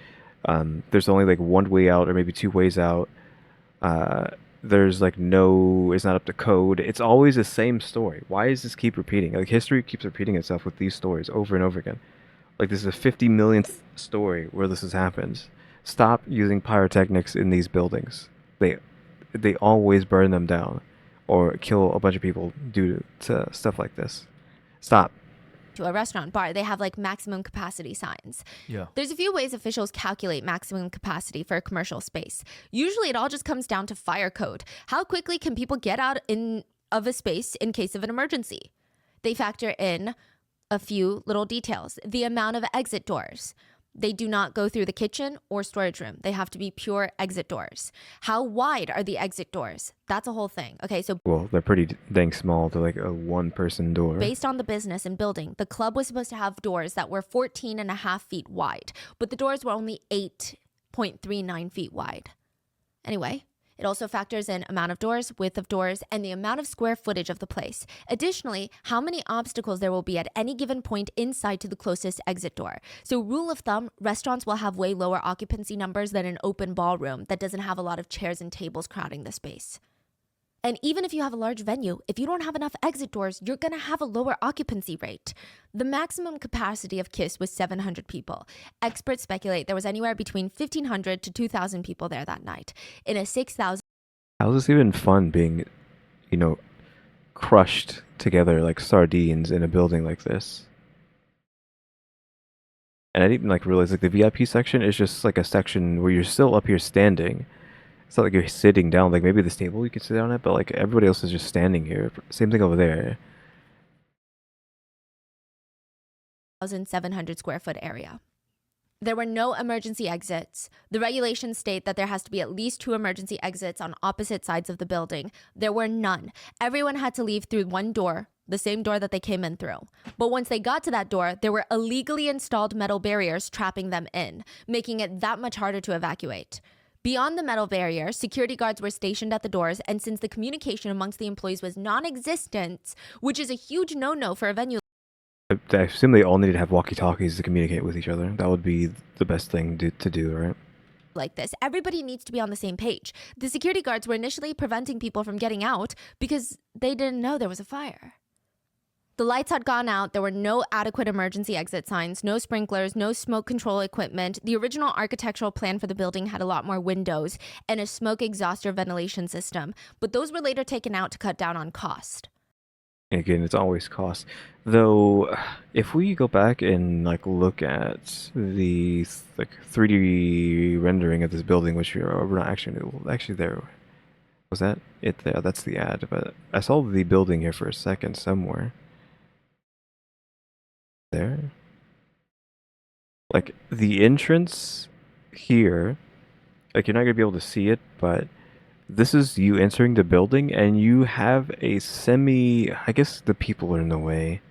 There's only like one way out or maybe two ways out. There's like no, it's not up to code. It's always the same story. Why does this keep repeating? Like history keeps repeating itself with these stories over and over again. Like this is a 50 millionth story where this has happened. Stop using pyrotechnics in these buildings. They always burn them down or kill a bunch of people due to stuff like this. Stop. to a restaurant bar, they have like maximum capacity signs. Yeah. There's a few ways officials calculate maximum capacity for a commercial space. Usually it all just comes down to fire code. How quickly can people get out of a space in case of an emergency? They factor in a few little details. The amount of exit doors. They do not go through the kitchen or storage room. They have to be pure exit doors. How wide are the exit doors? That's a whole thing. Okay, so Well, they're pretty dang small. They're like a one-person door. based on the business and building, the club was supposed to have doors that were 14 and a half feet wide, but the doors were only 8.39 feet wide. Anyway, it also factors in amount of doors, width of doors, and the amount of square footage of the place. Additionally, how many obstacles there will be at any given point inside to the closest exit door. So rule of thumb, restaurants will have way lower occupancy numbers than an open ballroom that doesn't have a lot of chairs and tables crowding the space. And even if you have a large venue, if you don't have enough exit doors, you're going to have a lower occupancy rate. The maximum capacity of KISS was 700 people. Experts speculate there was anywhere between 1,500 to 2,000 people there that night. In a 6,000 How's this even fun being, crushed together like sardines in a building like this? And I didn't even realize the VIP section is just like a section where you're still up here standing. It's not like you're sitting down. Like maybe this table you could sit down at, but everybody else is just standing here. Same thing over there. 1,700 square foot area. There were no emergency exits. The regulations state that there has to be at least 2 emergency exits on opposite sides of the building. There were none. Everyone had to leave through one door, the same door that they came in through. But once they got to that door, there were illegally installed metal barriers trapping them in, making it that much harder to evacuate. Beyond the metal barrier, security guards were stationed at the doors, and since the communication amongst the employees was non-existent, which is a huge no-no for a venue I assume they all needed to have walkie-talkies to communicate with each other. That would be the best thing to do, right? like this, everybody needs to be on the same page. The security guards were initially preventing people from getting out because they didn't know there was a fire. The lights had gone out. There were no adequate emergency exit signs, no sprinklers, no smoke control equipment. The original architectural plan for the building had a lot more windows and a smoke exhauster ventilation system, but those were later taken out to cut down on cost. Again, it's always cost. Though, if we go back and look at the 3D rendering of this building, which we're not actually there. Was that it there? That's the ad. But I saw the building here for a second somewhere. There. The entrance here, you're not gonna be able to see it, but this is you entering the building, and you have a I guess the people are in the way.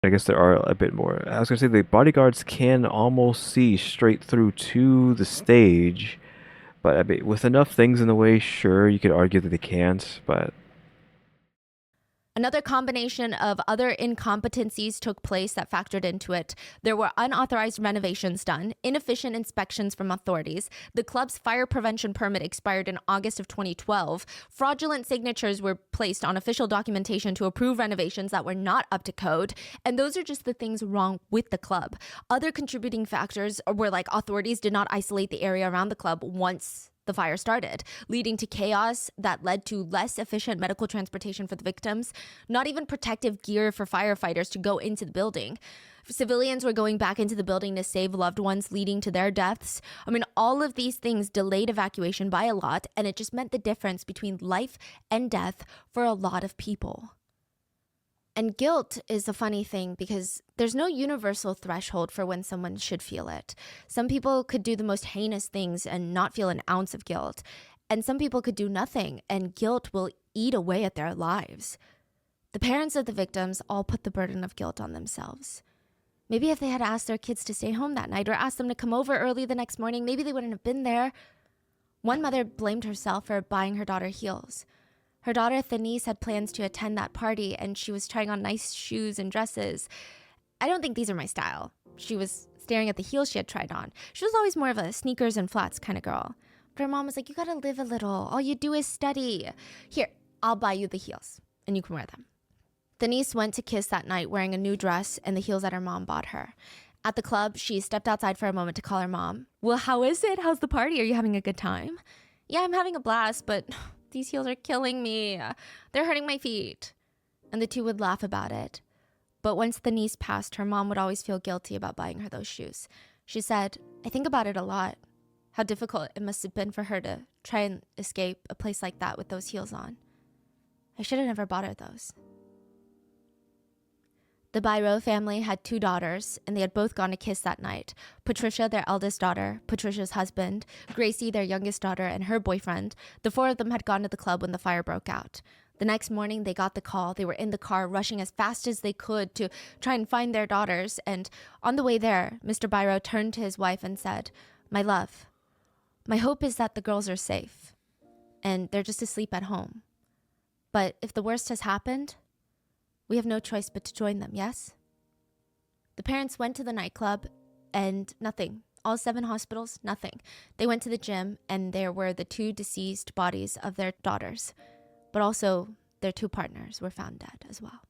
I guess there are a bit more. I was gonna say the bodyguards can almost see straight through to the stage, but with enough things in the way, sure, you could argue that they can't, but Another combination of other incompetencies took place that factored into it. There were unauthorized renovations done, inefficient inspections from authorities. The club's fire prevention permit expired in August of 2012. Fraudulent signatures were placed on official documentation to approve renovations that were not up to code. And those are just the things wrong with the club. Other contributing factors were authorities did not isolate the area around the club once the fire started, leading to chaos that led to less efficient medical transportation for the victims, not even protective gear for firefighters to go into the building. Civilians were going back into the building to save loved ones, leading to their deaths. I mean, all of these things delayed evacuation by a lot, and it just meant the difference between life and death for a lot of people. And guilt is a funny thing because there's no universal threshold for when someone should feel it. Some people could do the most heinous things and not feel an ounce of guilt. And some people could do nothing and guilt will eat away at their lives. The parents of the victims all put the burden of guilt on themselves. Maybe if they had asked their kids to stay home that night or asked them to come over early the next morning, maybe they wouldn't have been there. One mother blamed herself for buying her daughter heels. Her daughter, Denise, had plans to attend that party, and she was trying on nice shoes and dresses. I don't think these are my style. She was staring at the heels she had tried on. She was always more of a sneakers and flats kind of girl. But her mom was like, you gotta live a little. All you do is study. Here, I'll buy you the heels, and you can wear them. Denise went to kiss that night wearing a new dress and the heels that her mom bought her. At the club, she stepped outside for a moment to call her mom. Well, how is it? How's the party? Are you having a good time? Yeah, I'm having a blast, but these heels are killing me. They're hurting my feet. And the two would laugh about it. But once the niece passed, her mom would always feel guilty about buying her those shoes. She said, I think about it a lot. How difficult it must have been for her to try and escape a place like that with those heels on. I should have never bought her those. The Byro family had 2 daughters, and they had both gone to kiss that night. Patricia, their eldest daughter, Patricia's husband, Gracie, their youngest daughter, and her boyfriend. The 4 of them had gone to the club when the fire broke out. The next morning, they got the call. They were in the car, rushing as fast as they could to try and find their daughters. And on the way there, Mr. Byro turned to his wife and said, My love, my hope is that the girls are safe, and they're just asleep at home. But if the worst has happened, we have no choice but to join them, yes? The parents went to the nightclub and nothing. All 7 hospitals, nothing. They went to the gym and there were the 2 deceased bodies of their daughters. But also their 2 partners were found dead as well.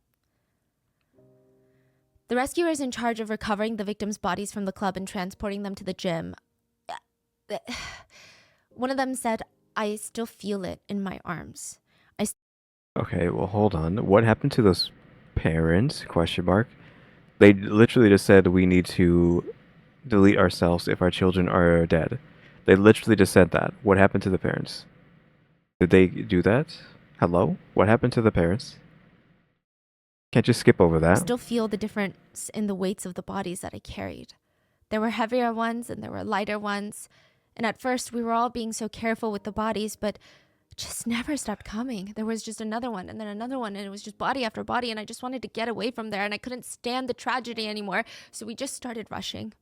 The rescuers in charge of recovering the victims' bodies from the club and transporting them to the gym, one of them said, I still feel it in my arms. Okay, well, hold on. What happened to those parents? Question mark. They literally just said we need to delete ourselves if our children are dead. They literally just said that. What happened to the parents? Did they do that? Hello? What happened to the parents? Can't just skip over that. I still feel the difference in the weights of the bodies that I carried. There were heavier ones and there were lighter ones. And at first we were all being so careful with the bodies, but it just never stopped coming. There was just another one and then another one, and it was just body after body, and I just wanted to get away from there, and I couldn't stand the tragedy anymore, so we just started rushing.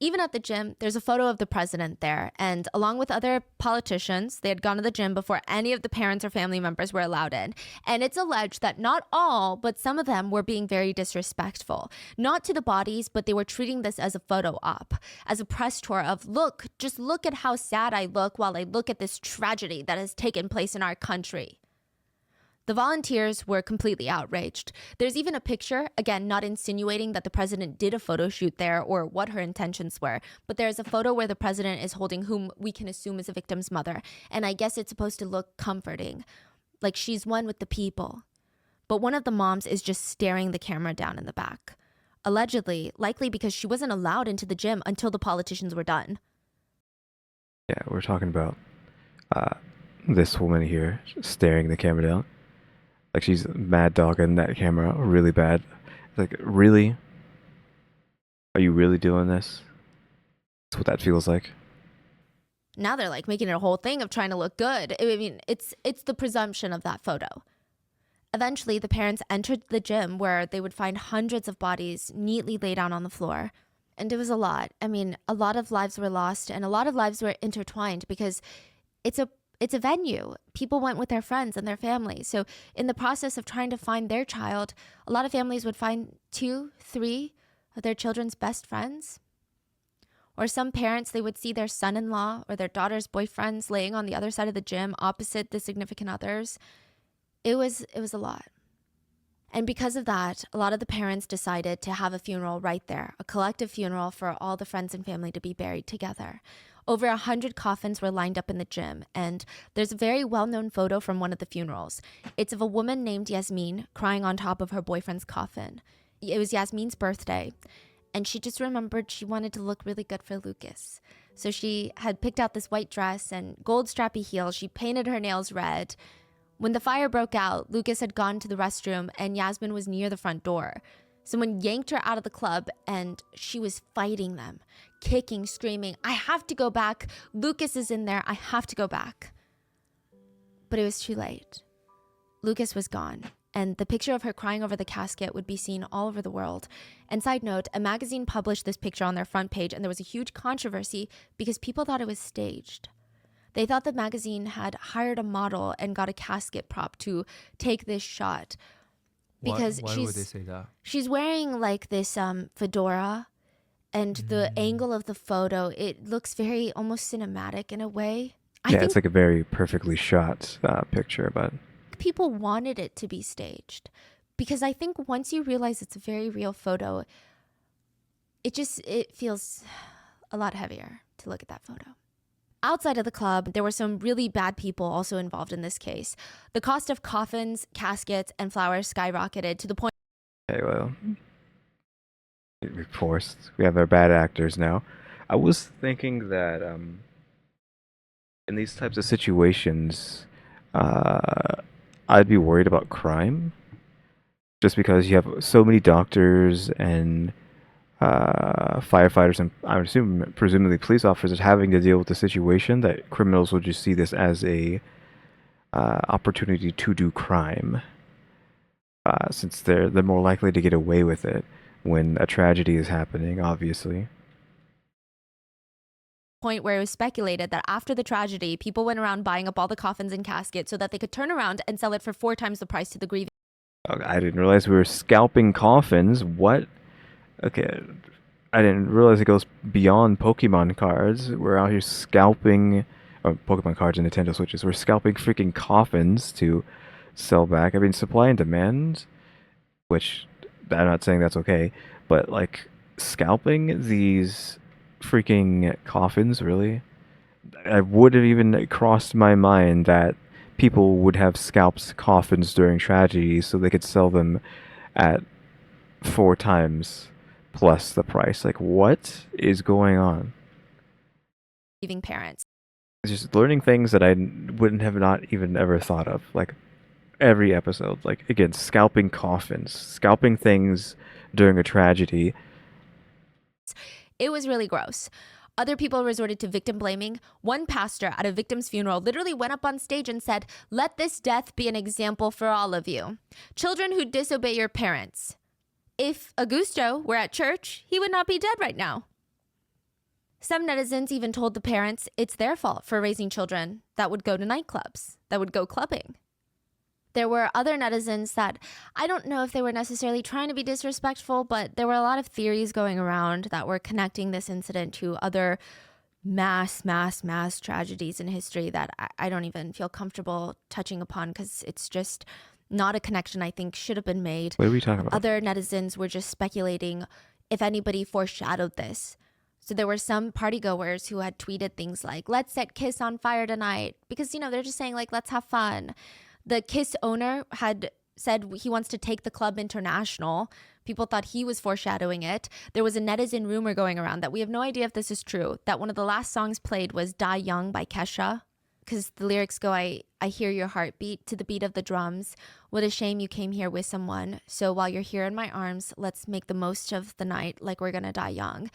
Even at the gym, there's a photo of the president there, and along with other politicians, they had gone to the gym before any of the parents or family members were allowed in. And it's alleged that not all, but some of them were being very disrespectful. Not to the bodies, but they were treating this as a photo op, as a press tour of, look, just look at how sad I look while I look at this tragedy that has taken place in our country. The volunteers were completely outraged. There's even a picture, again, not insinuating that the president did a photo shoot there or what her intentions were, but there's a photo where the president is holding whom we can assume is a victim's mother, and I guess it's supposed to look comforting, like she's one with the people. But one of the moms is just staring the camera down in the back, allegedly, likely because she wasn't allowed into the gym until the politicians were done. Yeah, we're talking about this woman here staring the camera down. Like she's mad dogging that camera really bad. Like, really? Are you really doing this? That's what that feels like. Now they're like making it a whole thing of trying to look good. I mean, it's the presumption of that photo. Eventually, the parents entered the gym where they would find hundreds of bodies neatly laid out on the floor. And it was a lot. I mean, a lot of lives were lost and a lot of lives were intertwined because it's a venue. People went with their friends and their families. So in the process of trying to find their child, a lot of families would find 2, 3 of their children's best friends. Or some parents, they would see their son-in-law or their daughter's boyfriends laying on the other side of the gym opposite the significant others. It was a lot. And because of that, a lot of the parents decided to have a funeral right there, a collective funeral for all the friends and family to be buried together. Over 100 coffins were lined up in the gym, and there's a very well-known photo from one of the funerals. It's of a woman named Yasmin crying on top of her boyfriend's coffin. it was Yasmin's birthday, and she just remembered she wanted to look really good for Lucas. So she had picked out this white dress and gold strappy heels. She painted her nails red. When the fire broke out, Lucas had gone to the restroom and Yasmin was near the front door. Someone yanked her out of the club and she was fighting them, kicking, screaming, "I have to go back. Lucas is in there. I have to go back." But it was too late. Lucas was gone, and the picture of her crying over the casket would be seen all over the world. And side note, a magazine published this picture on their front page, and there was a huge controversy because people thought it was staged. They thought the magazine had hired a model and got a casket prop to take this shot. Because why would they say that? she's wearing like this fedora, and the angle of the photo, it looks very almost cinematic in a way. I think it's like a very perfectly shot picture, but people wanted it to be staged because I think once you realize it's a very real photo, it feels a lot heavier to look at that photo. Outside of the club, there were some really bad people also involved in this case. The cost of coffins, caskets, and flowers skyrocketed to the point. okay, well, we're forced. We have our bad actors now. I was thinking that in these types of situations, I'd be worried about crime, just because you have so many doctors and firefighters and I assume presumably police officers having to deal with the situation that criminals will just see this as a opportunity to do crime, since they're more likely to get away with it when a tragedy is happening, obviously. Point where it was speculated that after the tragedy, people went around buying up all the coffins and caskets so that they could turn around and sell it for 4 times the price to the grieving. Okay, I didn't realize we were scalping coffins. What? Okay, I didn't realize it goes beyond Pokemon cards. We're out here scalping Pokemon cards and Nintendo Switches. We're scalping freaking coffins to sell back. I mean, supply and demand, which I'm not saying that's okay, but like scalping these freaking coffins, really? I would have even crossed my mind that people would have scalped coffins during tragedies so they could sell them at 4 times plus the price. Like, what is going on? Parents. Just learning things that I wouldn't have not even ever thought of. Like, every episode. Like, again, scalping coffins, scalping things during a tragedy. It was really gross. Other people resorted to victim blaming. One pastor at a victim's funeral literally went up on stage and said, "Let this death be an example for all of you. Children who disobey your parents. If Augusto were at church, he would not be dead right now." Some netizens even told the parents it's their fault for raising children that would go to nightclubs, that would go clubbing. There were other netizens that, I don't know if they were necessarily trying to be disrespectful, but there were a lot of theories going around that were connecting this incident to other mass tragedies in history that I don't even feel comfortable touching upon because it's just not a connection I think should have been made. What are we talking about? Other netizens were just speculating if anybody foreshadowed this. So there were some partygoers who had tweeted things like, "Let's set Kiss on fire tonight," because, they're just saying like, let's have fun. The Kiss owner had said he wants to take the club international. People thought he was foreshadowing it. There was a netizen rumor going around that we have no idea if this is true, that one of the last songs played was Die Young by Kesha. Because the lyrics go, I hear your heartbeat to the beat of the drums. What a shame you came here with someone. So while you're here in my arms, let's make the most of the night like we're gonna die young.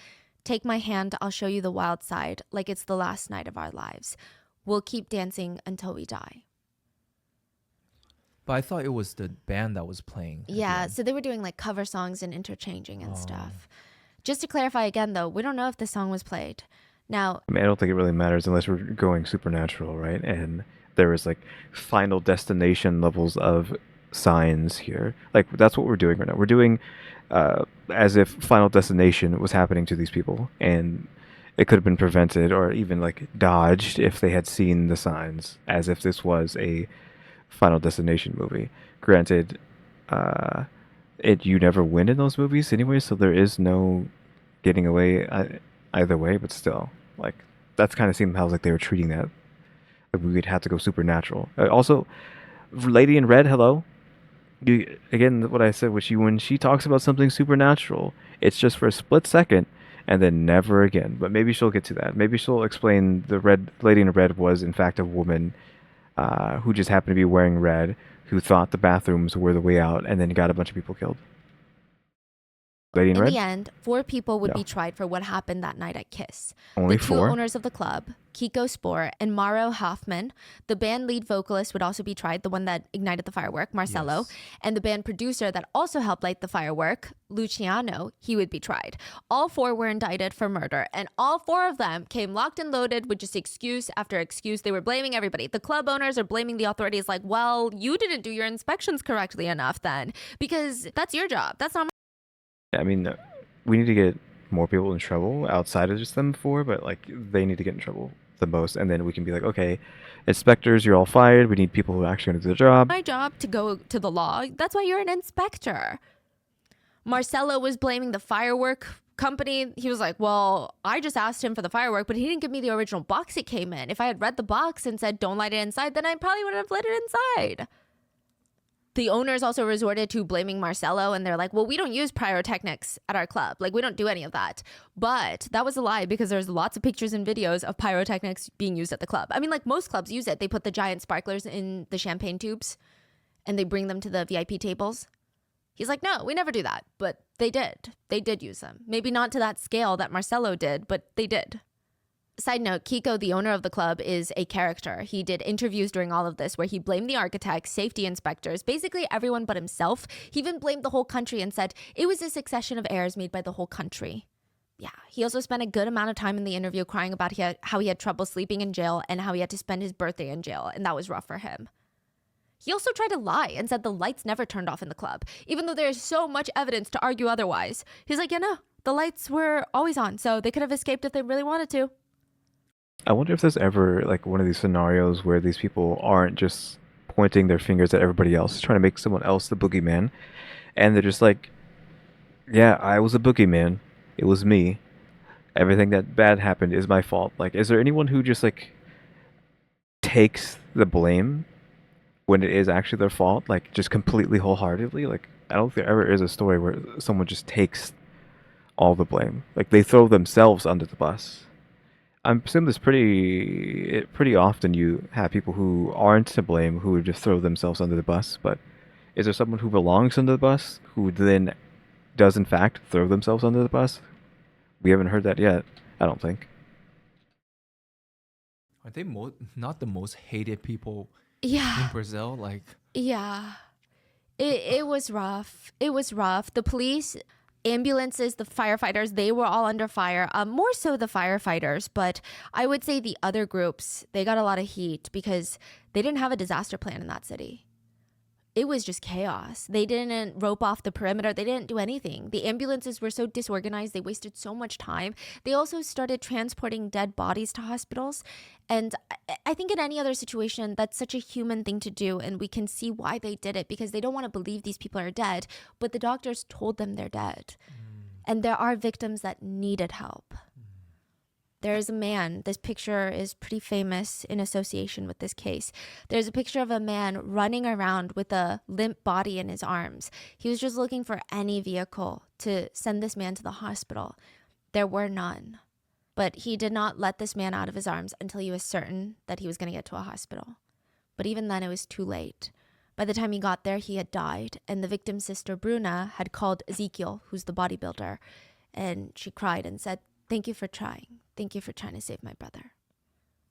Take my hand, I'll show you the wild side, like it's the last night of our lives. We'll keep dancing until we die. But I thought it was the band that was playing. Yeah, so they were doing like cover songs and interchanging and stuff. Just to clarify again, though, we don't know if the song was played. Now, I mean, I don't think it really matters unless we're going supernatural, right? And there was like final destination levels of signs here. Like, that's what we're doing right now. We're doing as if final destination was happening to these people, and it could have been prevented or even like dodged if they had seen the signs, as if this was a Final Destination movie. Granted, you never win in those movies anyway, so there is no getting away either way. But still, like, that's kind of seemed how like they were treating that. Like we would have to go supernatural. Also, Lady in Red, hello. You again, what I said, which you when she talks about something supernatural, it's just for a split second, and then never again. But maybe she'll get to that. Maybe she'll explain the red lady in red was in fact a woman, who just happened to be wearing red, who thought the bathrooms were the way out, and then got a bunch of people killed. Lady in In red? the end, 4 people would No, be tried for what happened that night at Kiss. only The 2 4. owners of the club, Kiko Spoor and Mauro Hoffman. The band lead vocalist would also be tried, the one that ignited the firework, Marcelo. Yes. And the band producer that also helped light the firework, Luciano, he would be tried. All 4 were indicted for murder, and all 4 of them came locked and loaded with just excuse after excuse. They were blaming everybody. The club owners are blaming the authorities like, well, you didn't do your inspections correctly enough then, because that's your job. That's not I mean, we need to get more people in trouble outside of just them 4, but like they need to get in trouble the most, and then we can be like, okay, inspectors, you're all fired. We need people who are actually going to do the job. my job to go to the law. That's why you're an inspector. Marcelo was blaming the firework company. He was like, well, I just asked him for the firework, but he didn't give me the original box it came in. If I had read the box and said, don't light it inside, then I probably would have lit it inside. The owners also resorted to blaming Marcelo, and they're like, well, we don't use pyrotechnics at our club. Like, we don't do any of that. But that was a lie, because there's lots of pictures and videos of pyrotechnics being used at the club. I mean, like most clubs use it. They put the giant sparklers in the champagne tubes and they bring them to the VIP tables. He's like, no, we never do that. But they did. They did use them. Maybe not to that scale that Marcelo did, but they did. Side note, Kiko, the owner of the club, is a character. He did interviews during all of this where he blamed the architects, safety inspectors, basically everyone but himself. He even blamed the whole country and said it was a succession of errors made by the whole country. Yeah, he also spent a good amount of time in the interview crying about how he had trouble sleeping in jail and how he had to spend his birthday in jail, and that was rough for him. He also tried to lie and said the lights never turned off in the club, even though there is so much evidence to argue otherwise. He's like, yeah, no, the lights were always on, so they could have escaped if they really wanted to. I wonder if there's ever like one of these scenarios where these people aren't just pointing their fingers at everybody else, trying to make someone else the boogeyman, and they're just like, yeah, I was a boogeyman. It was me. Everything that bad happened is my fault. Like, is there anyone who just like takes the blame when it is actually their fault, like just completely wholeheartedly? Like, I don't think there ever is a story where someone just takes all the blame. Like, they throw themselves under the bus. I'm assuming this pretty often you have people who aren't to blame who just throw themselves under the bus. But is there someone who belongs under the bus who then does in fact throw themselves under the bus? We haven't heard that yet. I don't think. Are they not the most hated people in Yeah, Brazil? Like, yeah. It was rough. It was rough. The police, ambulances, the firefighters, they were all under fire. More so the firefighters, but I would say the other groups, they got a lot of heat because they didn't have a disaster plan in that city. It was just chaos. They didn't rope off the perimeter. They didn't do anything. The ambulances were so disorganized. They wasted so much time. They also started transporting dead bodies to hospitals. And I think in any other situation, that's such a human thing to do. And we can see why they did it, because they don't want to believe these people are dead. But the doctors told them they're dead. And there are victims that needed help. There's a man, this picture is pretty famous in association with this case. There's a picture of a man running around with a limp body in his arms. He was just looking for any vehicle to send this man to the hospital. There were none. But he did not let this man out of his arms until he was certain that he was going to get to a hospital. But even then, it was too late. By the time he got there, he had died, and the victim's sister, Bruna, had called Ezekiel, who's the bodybuilder, and she cried and said, "Thank you for trying. Thank you for trying to save my brother."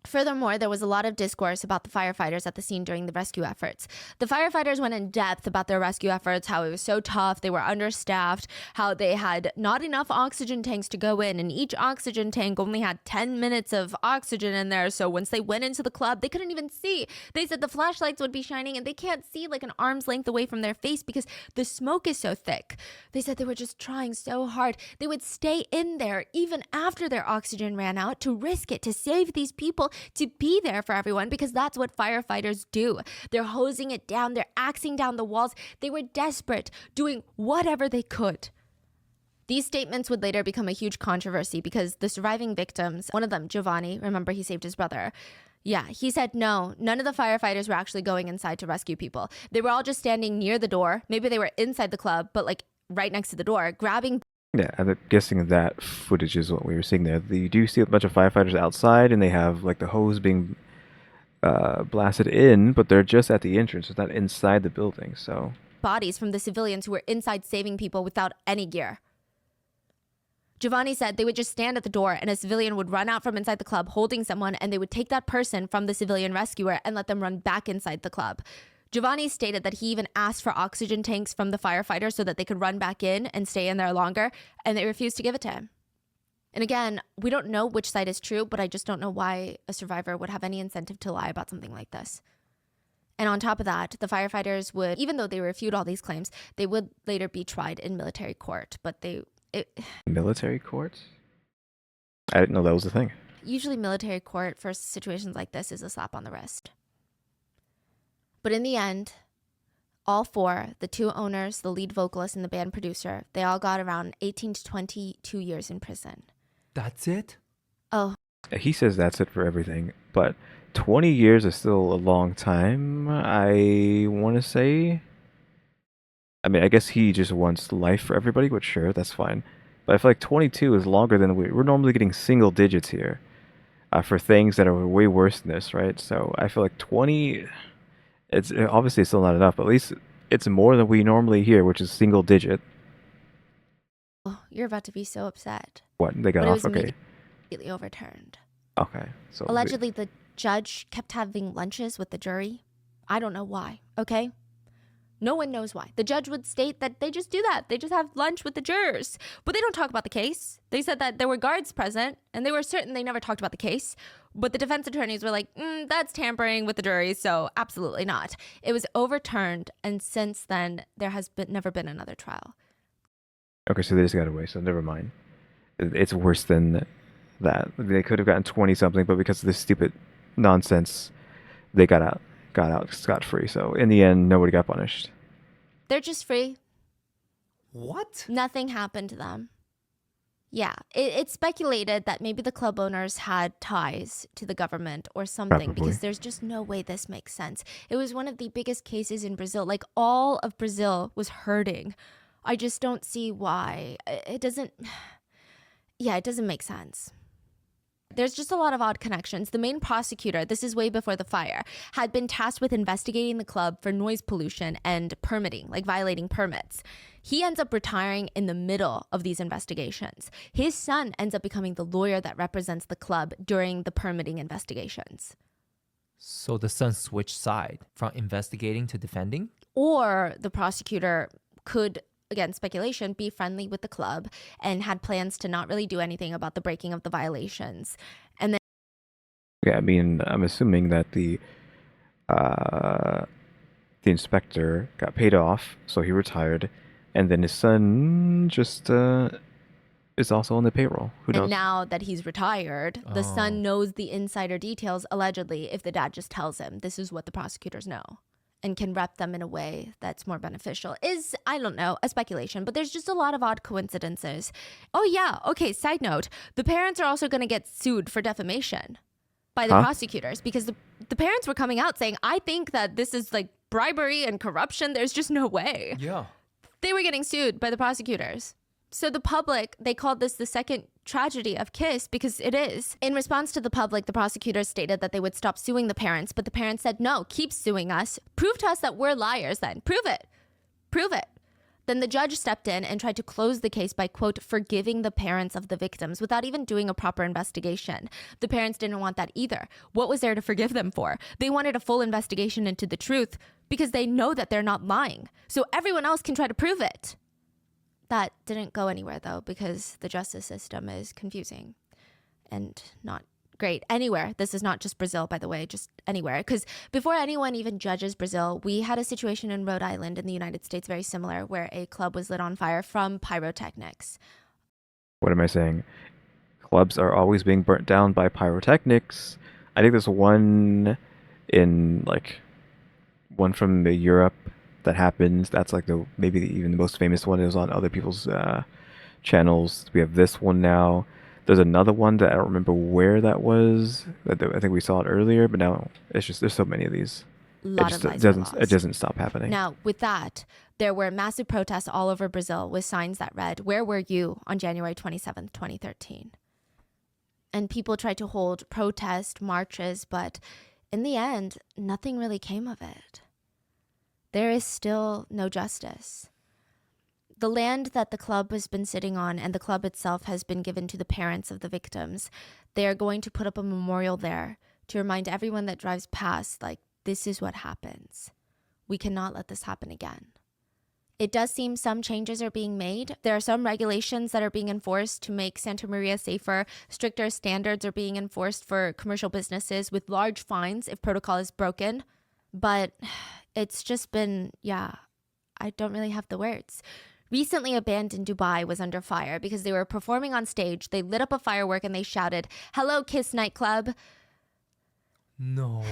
Furthermore, there was a lot of discourse about the firefighters at the scene during the rescue efforts. The firefighters went in depth about their rescue efforts, how it was so tough, they were understaffed, how they had not enough oxygen tanks to go in, and each oxygen tank only had 10 minutes of oxygen in there, so once they went into the club, they couldn't even see. They said the flashlights would be shining, and they can't see like an arm's length away from their face because the smoke is so thick. They said they were just trying so hard. They would stay in there even after their oxygen ran out to risk it, to save these people, to be there for everyone, because that's what firefighters do. They're hosing it down. They're axing down the walls. They were desperate, doing whatever they could. These statements would later become a huge controversy because the surviving victims, one of them, Giovanni, remember he saved his brother, Yeah, he said no. None of the firefighters were actually going inside to rescue people. They were all just standing near the door. Maybe they were inside the club, but like right next to the door, grabbing. Yeah, I'm guessing that footage is what we were seeing there. You do see a bunch of firefighters outside, and they have like the hose being blasted in, but they're just at the entrance. It's not inside the building, so. Bodies from the civilians who were inside saving people without any gear. Giovanni said they would just stand at the door and a civilian would run out from inside the club holding someone, and they would take that person from the civilian rescuer and let them run back inside the club. Giovanni stated that he even asked for oxygen tanks from the firefighters so that they could run back in and stay in there longer, and they refused to give it to him. And again, we don't know which side is true, but I just don't know why a survivor would have any incentive to lie about something like this. And on top of that, the firefighters would, even though they refute all these claims, they would later be tried in military court. But military courts? I didn't know that was a thing. Usually military court for situations like this is a slap on the wrist. But in the end, all four, the two owners, the lead vocalist, and the band producer, they all got around 18 to 22 years in prison. That's it? Oh. He says that's it for everything, but 20 years is still a long time, I want to say. I mean, I guess he just wants life for everybody, which sure, that's fine. But I feel like 22 is longer than we're normally getting single digits here for things that are way worse than this, right? So I feel like 20, it's obviously still not enough, but at least it's more than we normally hear, which is single digit. Oh, you're about to be so upset. What? They got But off? it was Okay. immediately overturned. Okay. So Allegedly, the judge kept having lunches with the jury. I don't know why, okay? No one knows why. The judge would state that they just do that. They just have lunch with the jurors. But they don't talk about the case. They said that there were guards present, and they were certain they never talked about the case. But the defense attorneys were like, that's tampering with the jury, so absolutely not. It was overturned, and since then, there has never been another trial. Okay, so they just got away, so never mind. It's worse than that. They could have gotten 20 something, but because of this stupid nonsense, they got out scot-free. So in the end, nobody got punished. They're just free. What? Nothing happened to them. Yeah, it's speculated that maybe the club owners had ties to the government or something. Probably. Because there's just no way this makes sense. It was one of the biggest cases in Brazil. Like, all of Brazil was hurting. I just don't see why. It doesn't make sense. There's just a lot of odd connections. The main prosecutor, this is way before the fire, had been tasked with investigating the club for noise pollution and permitting, like violating permits. He ends up retiring in the middle of these investigations. His son ends up becoming the lawyer that represents the club during the permitting investigations. So the son switched side from investigating to defending? Or the prosecutor could, again, speculation, be friendly with the club and had plans to not really do anything about the breaking of the violations. And then, Yeah, I mean, I'm assuming that the inspector got paid off, so he retired, and then his son just is also on the payroll. Who knows? and now that he's retired, the Oh. son knows the insider details, allegedly, if the dad just tells him this is what the prosecutors know, and can rep them in a way that's more beneficial. Is, I don't know, a speculation, but there's just a lot of odd coincidences. Oh yeah, okay, side note, the parents are also going to get sued for defamation by the prosecutors, because the parents were coming out saying, I think that this is like bribery and corruption. There's just no way. Yeah. They were getting sued by the prosecutors. So the public, they called this the second tragedy of KISS, because it is. In response to the public, the prosecutors stated that they would stop suing the parents, but the parents said, no, keep suing us. Prove to us that we're liars then. Prove it. Prove it. Then the judge stepped in and tried to close the case by, quote, forgiving the parents of the victims without even doing a proper investigation. The parents didn't want that either. What was there to forgive them for? They wanted a full investigation into the truth because they know that they're not lying. So everyone else can try to prove it. That didn't go anywhere, though, because the justice system is confusing and not great anywhere. This is not just Brazil, by the way, just anywhere. Because before anyone even judges Brazil, we had a situation in Rhode Island in the United States very similar, where a club was lit on fire from pyrotechnics. What am I saying? Clubs are always being burnt down by pyrotechnics. I think there's one from Europe that happens. That's like even the most famous one. Is on other people's channels. We have this one now. There's another one that I don't remember where that was. I think we saw it earlier, but now it's just there's so many of these. A It lot just of lives were it lost. doesn't stop happening. Now, with that, there were massive protests all over Brazil with signs that read, "Where were you on January 27th, 2013?" And people tried to hold protest marches, but in the end, nothing really came of it. There is still no justice. The land that the club has been sitting on and the club itself has been given to the parents of the victims. They are going to put up a memorial there to remind everyone that drives past, like, this is what happens. We cannot let this happen again. It does seem some changes are being made. There are some regulations that are being enforced to make Santa Maria safer. Stricter standards are being enforced for commercial businesses with large fines if protocol is broken. But it's just been, I don't really have the words. Recently, a band in Dubai was under fire because they were performing on stage. They lit up a firework and they shouted, "Hello, Kiss Nightclub." No.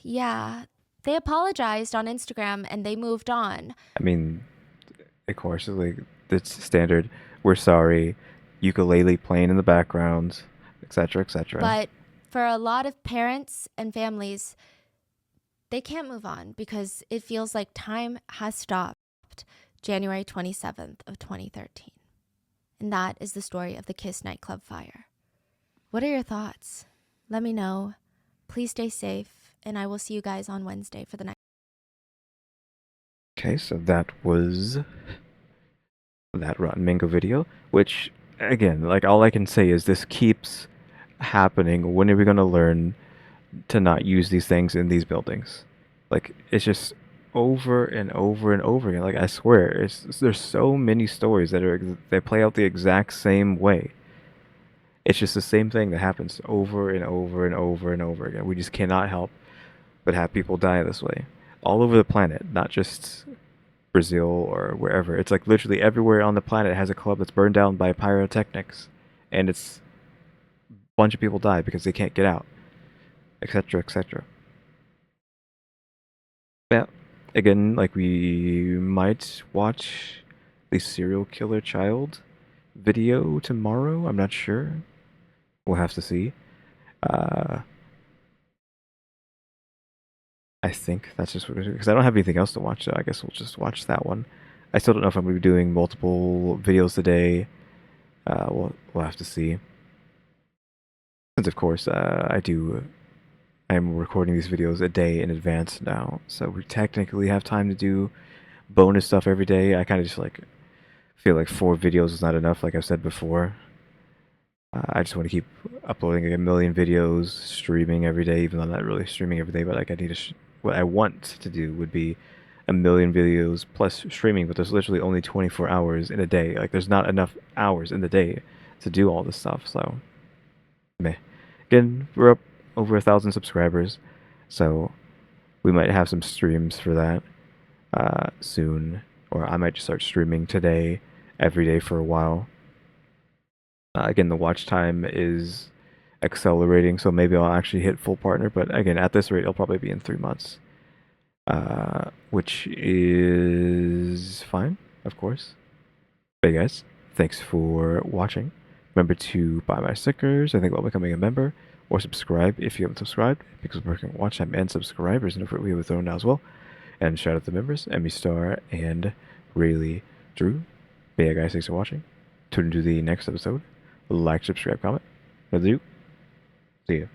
Yeah, they apologized on Instagram and they moved on. I mean, of course, like it's standard. We're sorry. Ukulele playing in the background, etc., etc. But for a lot of parents and families, they can't move on because it feels like time has stopped January 27th of 2013. And that is the story of the Kiss nightclub fire. What are your thoughts? Let me know. Please stay safe, and I will see you guys on Wednesday for the next. Okay, so that was that Rotten Mango video, which, again, like, all I can say is this keeps happening. When are we going to learn to not use these things in these buildings? Like, it's just over and over and over again. Like, I swear, there's so many stories that they play out the exact same way. It's just the same thing that happens over and over and over and over again. We just cannot help but have people die this way. All over the planet, not just Brazil or wherever. It's like literally everywhere on the planet has a club that's burned down by pyrotechnics. And it's a bunch of people die because they can't get out. Etc., etc. Yeah. Again, like, we might watch the serial killer child video tomorrow. I'm not sure. We'll have to see. I think that's just what it is. Because I don't have anything else to watch, so I guess we'll just watch that one. I still don't know if I'm going to be doing multiple videos today. We'll have to see. Since, of course, I'm recording these videos a day in advance now, so we technically have time to do bonus stuff every day. I kind of just, like, feel like 4 videos is not enough, like I've said before. I just want to keep uploading like a million videos, streaming every day, even though I'm not really streaming every day, but like I need to, what I want to do would be a million videos plus streaming, but there's literally only 24 hours in a day. Like, there's not enough hours in the day to do all this stuff, so meh. Again, we're up over 1,000 subscribers, so we might have some streams for that soon, or I might just start streaming today, every day for a while. Again, the watch time is accelerating, so maybe I'll actually hit full partner, but again, at this rate, it'll probably be in 3 months. Which is fine, of course. But guys, thanks for watching. Remember to buy my stickers, I think, while becoming a member, or subscribe if you haven't subscribed, because we're working watch time and subscribers, and we have a throne now as well. And shout out to the members, EmmyStarr and RaleyDrew. But yeah, guys, thanks for watching. Tune into the next episode. Like, subscribe, comment. Love you. See ya.